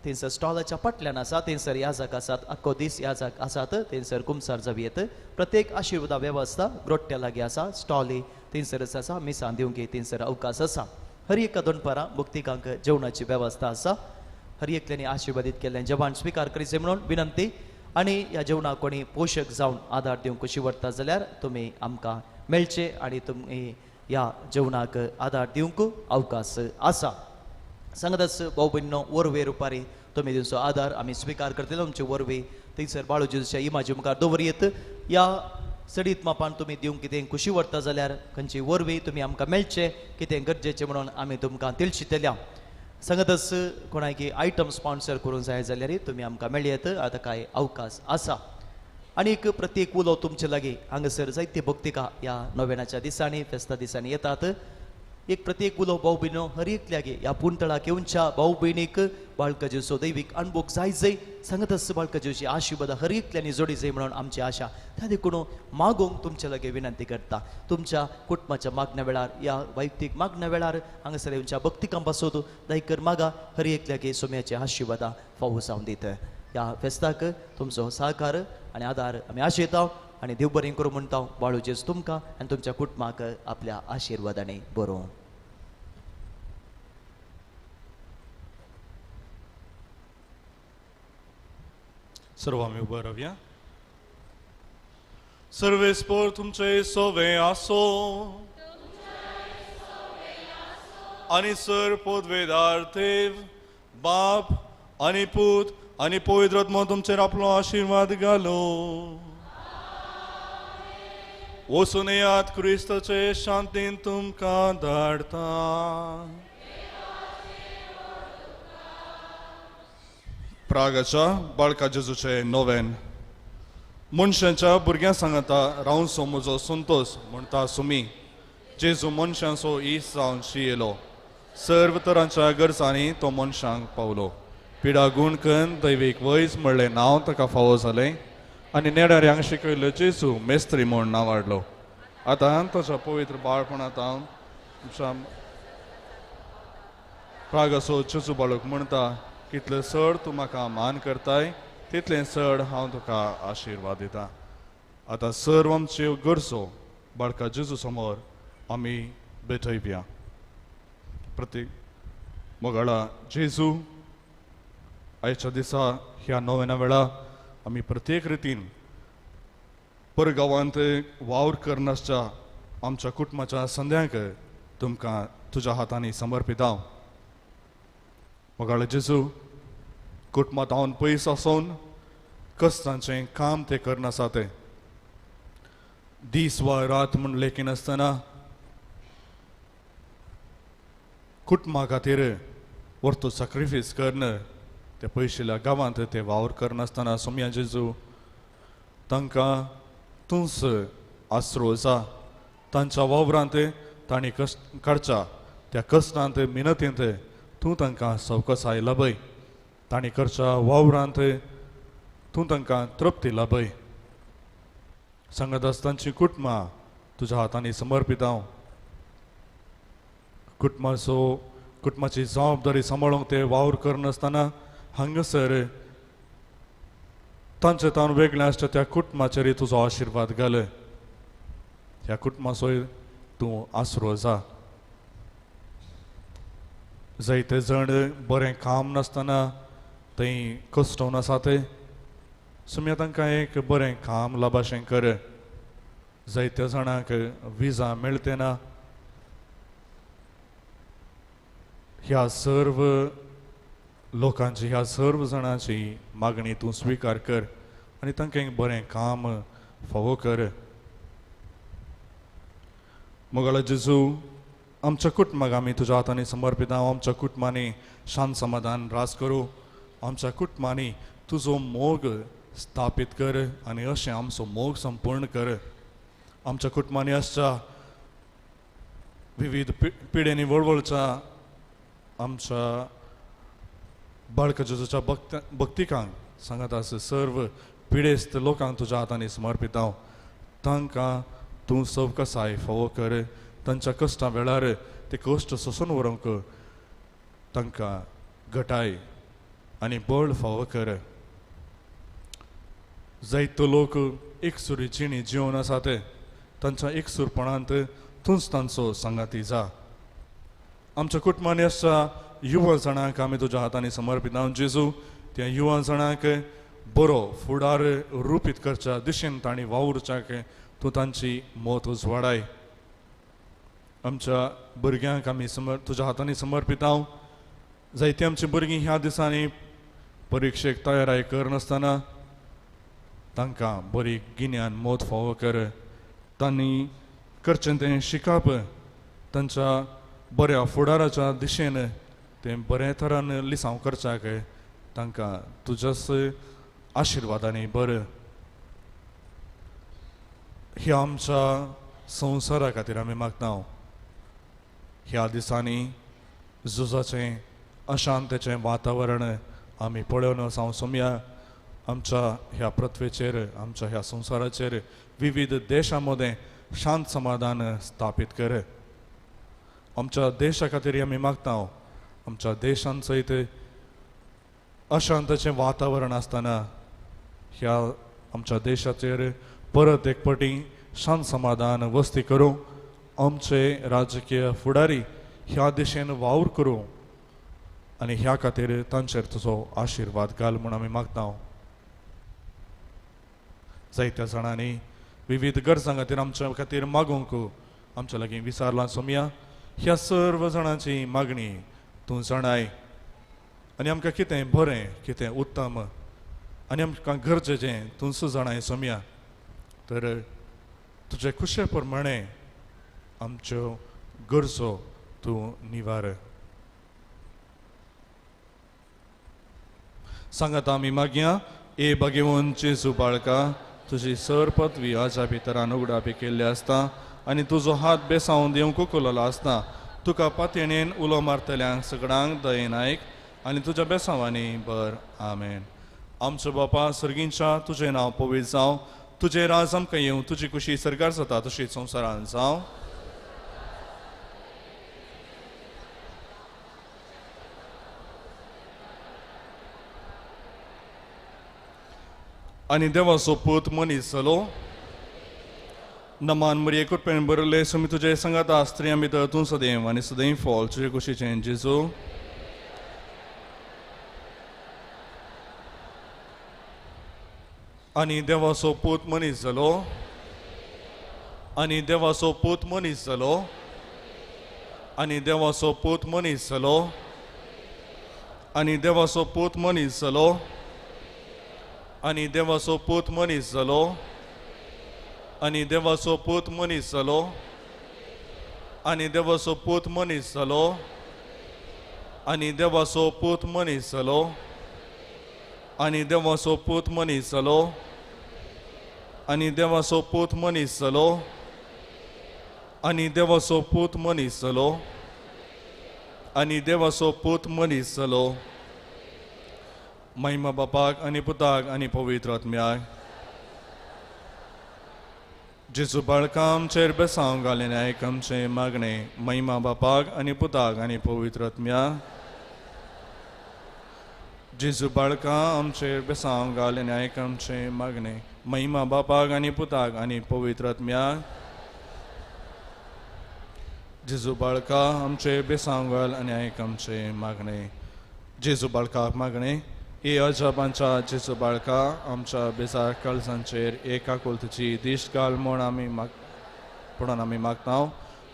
थंयसर स्टॉलाच्या फाटल्यान आसा. थंयसर याजक आसात, आख्खो दीस याजक आसात. थंयसर कुमसार जावी येत. प्रत्येक आशिर्वादा वेवस्था ग्रोट्ट्या लागीं आसा. स्टॉली थंयसरच आसा. मिसां दिवंक थंयसर अवकाश आसा. हर एका दोनपारा मुक्तिकांक जेवणाची वेवस्था आसा. हर एकल्यांनी आशिर्वादीत केल्लें जेवण स्विकार करचें म्हणून विनंती. आनी ह्या जेवणाक कोणी पोशक जावन आदार दिवंक शिवरता जाल्यार तुमी आमकां मेळचे आनी तुमी ह्या जेवणाक आदार दिवंक अवकाश आसा. सांगताच भाऊ भयणीनो, वरवे रुपारी तुमी दिवचो आदार आमी स्विकार करतले. तुमचे वरवे थंयसर बाळू जेजूच्या इमाजे मुखार दवरयेत. ह्या सडीत मापान तुमी दिवंक कितें खुशी व्हरता जाल्यार खंयची वरवी तुमी आमकां मेळचे कितें गरजेचें म्हणून आमी तुमकां तिळशितल्या. सांगतच कोणाकी आयटम स्पॉन्सर करूंक जाय जाल्यार तुमी आमकां मेळयेत. आतां कांय अवकाश आसा. आनीक प्रत्येक उलो तुमचे लागीं हांगासर जायते भक्तिका ह्या नोवेनाच्या दिसांनी फेस्ता दिसांनी येतात. एक प्रत्येक उलो भाऊ भयणो हर एकल्यागे ह्या पुंतळाक येवच्या भाऊ भयणीक बाळका जेवचो दैवीक अणभव जाय जाय सांगत आस बाळका जेवची आशिर्वाद हर एकल्यानी जोडी जाय म्हणून आमची आशा त्या देखून मागोंक तुमच्या लगे विनंती करता तुमच्या कुटुंबाच्या मागण्या वेळार या वैयक्तीक मागण्या वेळार हांगासर येवच्या भक्तिकां पासोत दायकर मागा हर एकल्यागे सोम्याचे आशिर्वादा फावो जावन दित ह्या फेस्ताक तुमचो सहकार आनी आदार आमी आशेता आनी देव बरें करूं म्हणटा बाळू जेस तुमकां आनी तुमच्या कुटुंबाक आपल्या आशिर्वादाने बरो सर्व आम्ही उभं राहूया. सर्वेस्पर तुमचे सोवे आसो आणि सर पोदवेदार देव बाप आणि पूत आणि पवित्रात्मा तुमचेर आपलो आशीर्वाद घालो. वचून येयात क्रिस्ताचे शांतीन तुमकां धाडता. प्रागाच्या बाळका जेजूचे नोवेन मनशांच्या भुरग्यां सांगता रावन सोमूचो संतोष म्हणटा सुमी जेजू मनशांचो इस जावन शियेलो सर्व तरांच्या गरजांनी तो मनशांक पावलो. पिडा गुणकन दैवीक वैज म्हणले नांव ताका फावो जालें आनी नेडाऱ्यांक शिकयलो जेजू मेस्त्री म्हूण नांव वाडलो. आतां ताच्या पवित्र बाळपणांत हांव तुमच्या प्रागाचो जेजू बाळूक म्हणटा कितले चड तूं म्हाका मान करताय तितलें चड हांव तुका आशिर्वाद दिता. आतां सर्व आमच्यो गरजो बाळका जेजू समोर आमी भेटयव्या. प्रत्येक मोगाळा जेजू आयच्या दिसा ह्या नोवेना वेळा आमी प्रत्येक रितीन परगांवांत वावर करनासच्या आमच्या कुटुंबाच्या संद्यांक तुमकां तुज्या हातांनी समर्पिता. मोगाळ जेजू कुटुंबांत हांव पयस आसून कश्टांचें काम ते करनासा ते दीस वा रात म्हूण लेखी नासतना कुटुंबा खातीर व्हरतो सॅक्रिफायस करन ते पयशिल्ल्या गांवांत ते वावर करनासतना सोम्या जेजू तांकां तूंच आसरो जा. तांच्या वावरांत तांणी कश्ट काडच्या त्या कश्टांत मिनतींत तूं तांकां सवकसाय लाभय. तांणी करच्या वावरांत तूं तांकां तृप्ती लाभय. सांगत आसतांची कुटुंबां तुज्या हातांनी समर्पिता. कुटुंबाची जबाबदारी सांबाळूंक ते वावर करनासतना हांगासर तांचे तावन वेगळे आसता त्या कुटुंबाचेर तुजो आशिर्वाद घाल. ह्या कुटुंबाचो तूं आसरो जा. जायते जण बरें काम नासतना थंय कश्टून आसात सुम्या तांकां एक बरें काम लाभाशें कर. जायत्या जाणांक विजा मेळटे ना. ह्या सर्व लोकांची ह्या सर्व जाणांची मागणी तूं स्विकार कर आनी तांकां एक बरें काम फावो कर. मोगाळ जेजू आमच्या कुटुंबाक आमी तुज्या हातांनी समर्पिता. आमच्या कुटुंबांनी शांत समाधान रास करूं. आमच्या कुटुंबांनी तुजो मोग स्थापीत कर आनी अशें आमचो मोग संपूर्ण कर. आमच्या कुटुंबांनी आसच्या विविध पिढ्यांनी वळवळच्या आमच्या बाळका जेजूच्या भक्तिकांक सांगत आस सर्व पिडेस्त लोकांक तुज्या हातांनी समर्पिता. तांकां तूं सवकसाय फावो कर. तांच्या कश्टां वेळार ते कश्ट सोंसून व्हरूंक तांकां घटाय आनी बळ फावो कर. जायतो लोक एकसुरी जिणी जिवन आसात तांच्या एकसुरपणांत तूंच तांचो संगाती जा. आमच्या कुटुंबांनी आसच्या युवा जाणांक आमी तुज्या हातांनी समर्पिता. जेजू त्या युवा जाणांक बरो फुडार रुपीत करच्या दिशेन तांणी वावुरच्याक तूं तांची मोत उजवाडाय. आमच्या भुरग्यांक आमी तुज्या हातांनी समर्पिता. जायतीं आमची भुरगीं ह्या दिसांनी परिक्षेक तयाराय करनासतना तांकां बरी गिन्यान मोत फावो कर. तांणी करचें तें शिकप तांच्या बऱ्या फुडाराच्या दिशेन तें बरे तरान लिसांव करच्याक तांकां तुज्याच आशिर्वादांनी बर. ह्या आमच्या संवसारा खातीर आमी मागता. ह्या दिसांनी झुजाचें अशांतेचें वातावरण आमी पळोवन वचूं सोम्या आमच्या ह्या पृथ्वीचेर आमच्या ह्या संवसाराचेर विविध देशां मदें शांत समाधान स्थापीत कर. आमच्या देशा खातीर आमी मागता आमच्या देशान सयत अशांतचें वातावरण आसतना ह्या आमच्या देशाचेर परत एक फावटी शांत समाधान वस्ती करूं. आमचे राजकीय फुडारी ह्या दिशेन वावर करूं आनी ह्या खातीर तांचेर तुजो आशिर्वाद घाल म्हूण आमी मागता. जायत्या जाणांनी विविध गरजां खातीर आमच्या खातीर मागूंक आमच्या लागीं विचारलां सोम्या. ह्या सर्व जाणांची मागणी तूं जाणाय आनी आमकां कितें बरें कितें उत्तम आनी आमकां गरजेचें तूं जाणाय सोम्या. तर तुजे कुशे प्रमाणे आमच्यो गरजो तूं निवार. सांगात आमी मागया ए भाग्यवान जेजू बाळका तुजी सर पदवी आजा भितरान उगडापी केल्ली आसता आनी तुजो हात बेसावन दिवंक उखललो आसता. तुका पातयणेन उलो मारतल्यांक सगळ्यांक दयेन आयक आनी तुज्या बेसांवांनी बर. आमेन. आमचो बापा सर्गींच्या तुजें नांव पवित्र जावं. तुजें राज आमकां येवं. तुजी खुशी सरकार जाता तशीच संवसारांत जावं. आनी देवाचो पूत मनीस जालो. नमान मरिये कृपेन बरयले सुमी तुजे संगात स्त्रियां भितर तूं सदैव आनी सदैव फॉल तुजे कुशीचें जेजू. आनी देवाचो पूत मनीस जालो. आनी देवाचो पूत मनीस जालो. आनी देवाचो पूत मनीस जालो. आनी देवाचो पूत मनीस जालो. आनी देवाचो पूत मनीस जालो. आनी देवाचो पूत मनीस जालो. आनी देवाचो पूत मनीस जालो. आनी देवाचो पूत मनीस जालो. आनी देवाचो पूत मनीस जालो. आनी देवाचो पूत मनीस जालो. आनी देवाचो पूत मनीस जालो. आनी देवाचो पूत मनीस जालो. महिमा बापाक आनी पुताक आनी पवित्र आत्म्याक. जेजू बाळका आमचेर बेसांव घालीन आयक आमचें मागणें. महिमा बापाक आनी पुताक आनी पवित्र आत्म्याक. जेजू बाळका आमचेर बेसांव घालीन आयक आमचें मागणें. महिमा बापाक आनी पुताक आनी पवित्र आत्म्याक. जेजू बाळका आमचेर बेसांव घाल आनी आयक आमचें मागणें. जेजू बाळकाक मागणें. ए अजाबांच्या जेजू बाळका आमच्या बेजार काळजांचेर एका कुलतेची दिश्ट घाल म्हूण आमी म्हणून आमी मागता.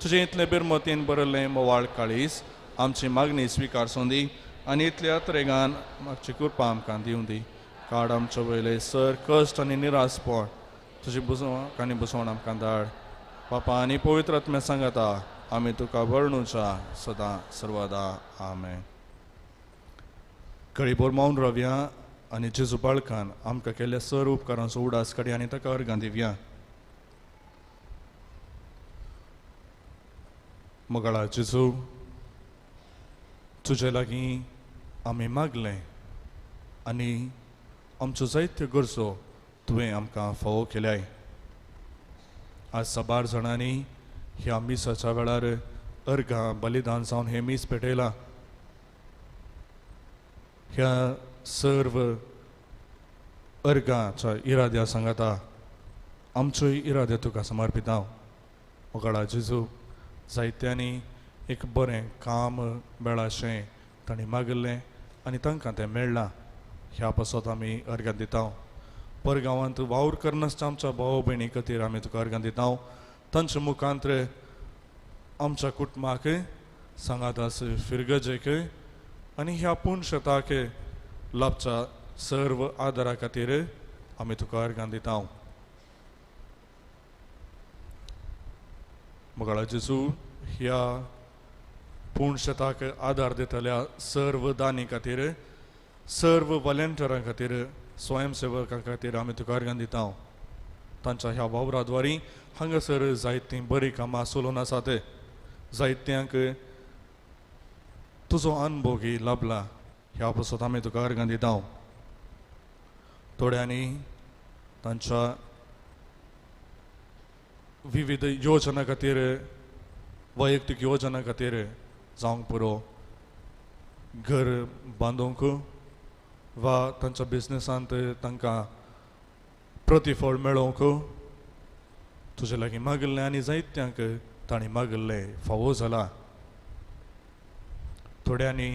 तुजें इतलें बिरमतीन बरयल्लें मोवाळ काळीज आमची मागणी स्विकारसून दी आनी इतल्या तरेगान मागची कृपा आमकां दिवं दी. काड आमचे वयले सर कश्ट आनी निरासपण तुजी बुजोवंक आनी बुजोवन आमकां धाड. बापा आनी पवित्र आत्म्या सांगाता आमी तुका वर्णुच्या सदां सर्वदा. आमेन. कळीभर मौन रावया आनी जेजू बाळकान आमकां केल्ल्या सर उपकारांचो उडास काडया आनी ताका अर्गां दिवया. मोगाळा जेजू तुजे लागीं आमी मागलें आनी आमच्यो जायत्यो गरजो तुवें आमकां फावो केल्याय. आज साबार जाणांनी ह्या मिसाच्या वेळार अर्गां बलिदान जावन हें मीस पेटयलां. ह्या सर्व अर्गांच्या इराद्या सांगाता आमच्यो इरादे तुका समर्पिता. मोगाळा जेजू जायत्यांनी एक बरें काम मेळाशें तांणी मागिल्लें आनी तांकां तें मेळ्ळां. ह्या पासत आमी अर्गां दिता. परगांवांत वावर करनासतना आमच्या भाव भयणी खातीर आमी तुका अर्गां दिता. तांच्या मुखांत्र आमच्या कुटुंबाक सांगातास फिरगजेक आनी ह्या पुणशताक लाभच्या सर्व आदारा खातीर आमी तुका अर्गां दिता. मोगाळा जेजू ह्या पुणशताक आदार दितल्या सर्व दानी खातीर सर्व वॉलंटियरां खातीर स्वयंसेवकां खातीर आमी तुका अर्गां दिता. तांच्या ह्या वावरा द्वारी हांगासर जायतीं बरीं कामां चलून आसात. जायत्यांक तुजो अनुभोगी लाभला ह्या पासत आमी तुका अर्गां दिता थोड्यांनी तांच्या विविध योजना खातीर वैयक्तीक योजना खातीर जावंक पुरो घर बांदूंक वा तांच्या बिझनेसांत तांकां प्रतिफळ मेळोवंक तुजे लागीं मागिल्लें आनी जायत्यांक तांणी मागिल्लें फावो जाला थोड्यांनी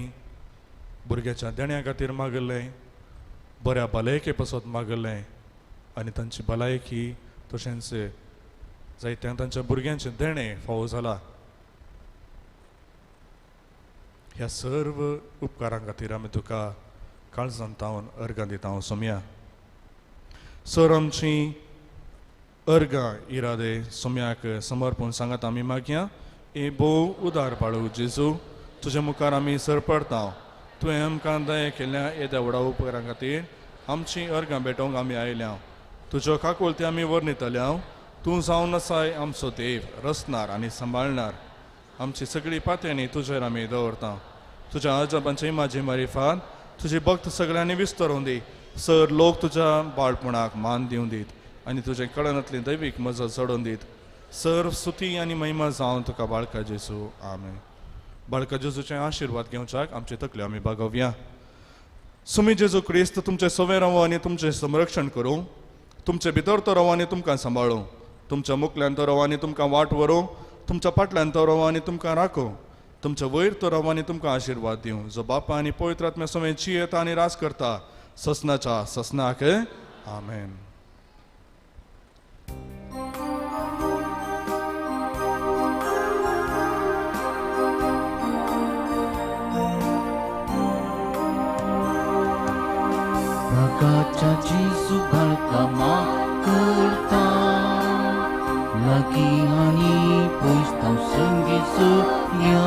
भुरग्याच्या देण्या खातीर मागिल्लें बऱ्या भलायके पासत मागिल्लें आनी तांची भलायकी तशेंच जायत्यांक तांच्या भुरग्यांचें देणें फावो जाला ह्या सर्व उपकारां खातीर आमी तुका काळजांतावन अर्गां दिता सोम्या सर आमची अर्गां इरादे सोम्याक समर्पून सांगात आमी मागया ए भोव उदार बाळू जेजू तुजे मुखार आमी सरपडता तुवें आमकां दया केल्या येद्या व्हडा उपकारां खातीर आमची अर्गां भेटोवंक आमी आयल्या तुज्यो काकुळटी आमी वर्णितल्या तूं जावन आसाय आमचो देव रचणार आनी सांबाळणार आमची सगळी पातळणी तुजेर आमी दवरता तुज्या अजाबांचे इमाजी मारिफात तुजी भक्त सगळ्यांनी विस्तरून दी सर लोक तुज्या बाळपणाक मान दिवन दीत आनी तुजे कळनातली दैवीक मजत चडोवन दीत सर स्तुती आनी महिमा जावन तुका बाळका जेजू आमेन बाळका जेजूचे आशिर्वाद घेवच्याक आमचे तकले आमी बागोवया सुमी जेजू क्रिस्त तुमचे सवे रावो आनी तुमचें संरक्षण करूं तुमचे भितर तो रावो आनी तुमकां सांबाळूं तुमच्या मुखल्यान तो रावो आनी तुमकां वाट व्हरूं तुमच्या फाटल्यान तो रावो आनी तुमकां राखूं तुमच्या वयर तो रावो आनी तुमकां आशिर्वाद दिवं जो बापा आनी पवित्र आत्म्या समेत जियेता आनी राज करता ससनाच्या ससनाक आमेन Bagacha Jesu balkama kurta Lagi hani pois tau sungge surya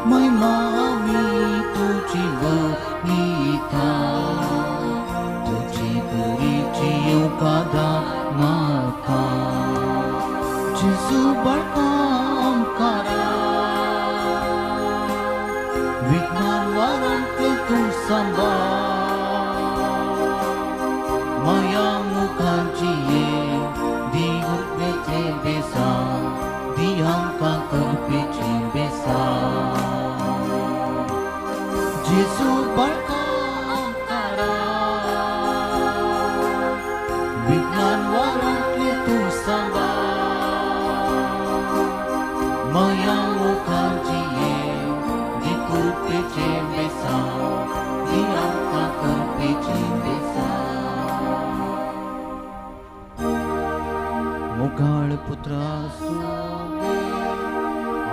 Mai mami tuji bonita Tuji puri ciu kada maka Jesu balkam kara Vignan waran kultum sambal Maya mukajiye di urpece besa di angka kerpece besa Jesu barka angkara Vignan waran itu samba Maya mukajiye di urpece besa di angka kerpece besa मुखाळ पुत्रा सोबे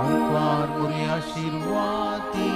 अंकार उरे आशीर्वादी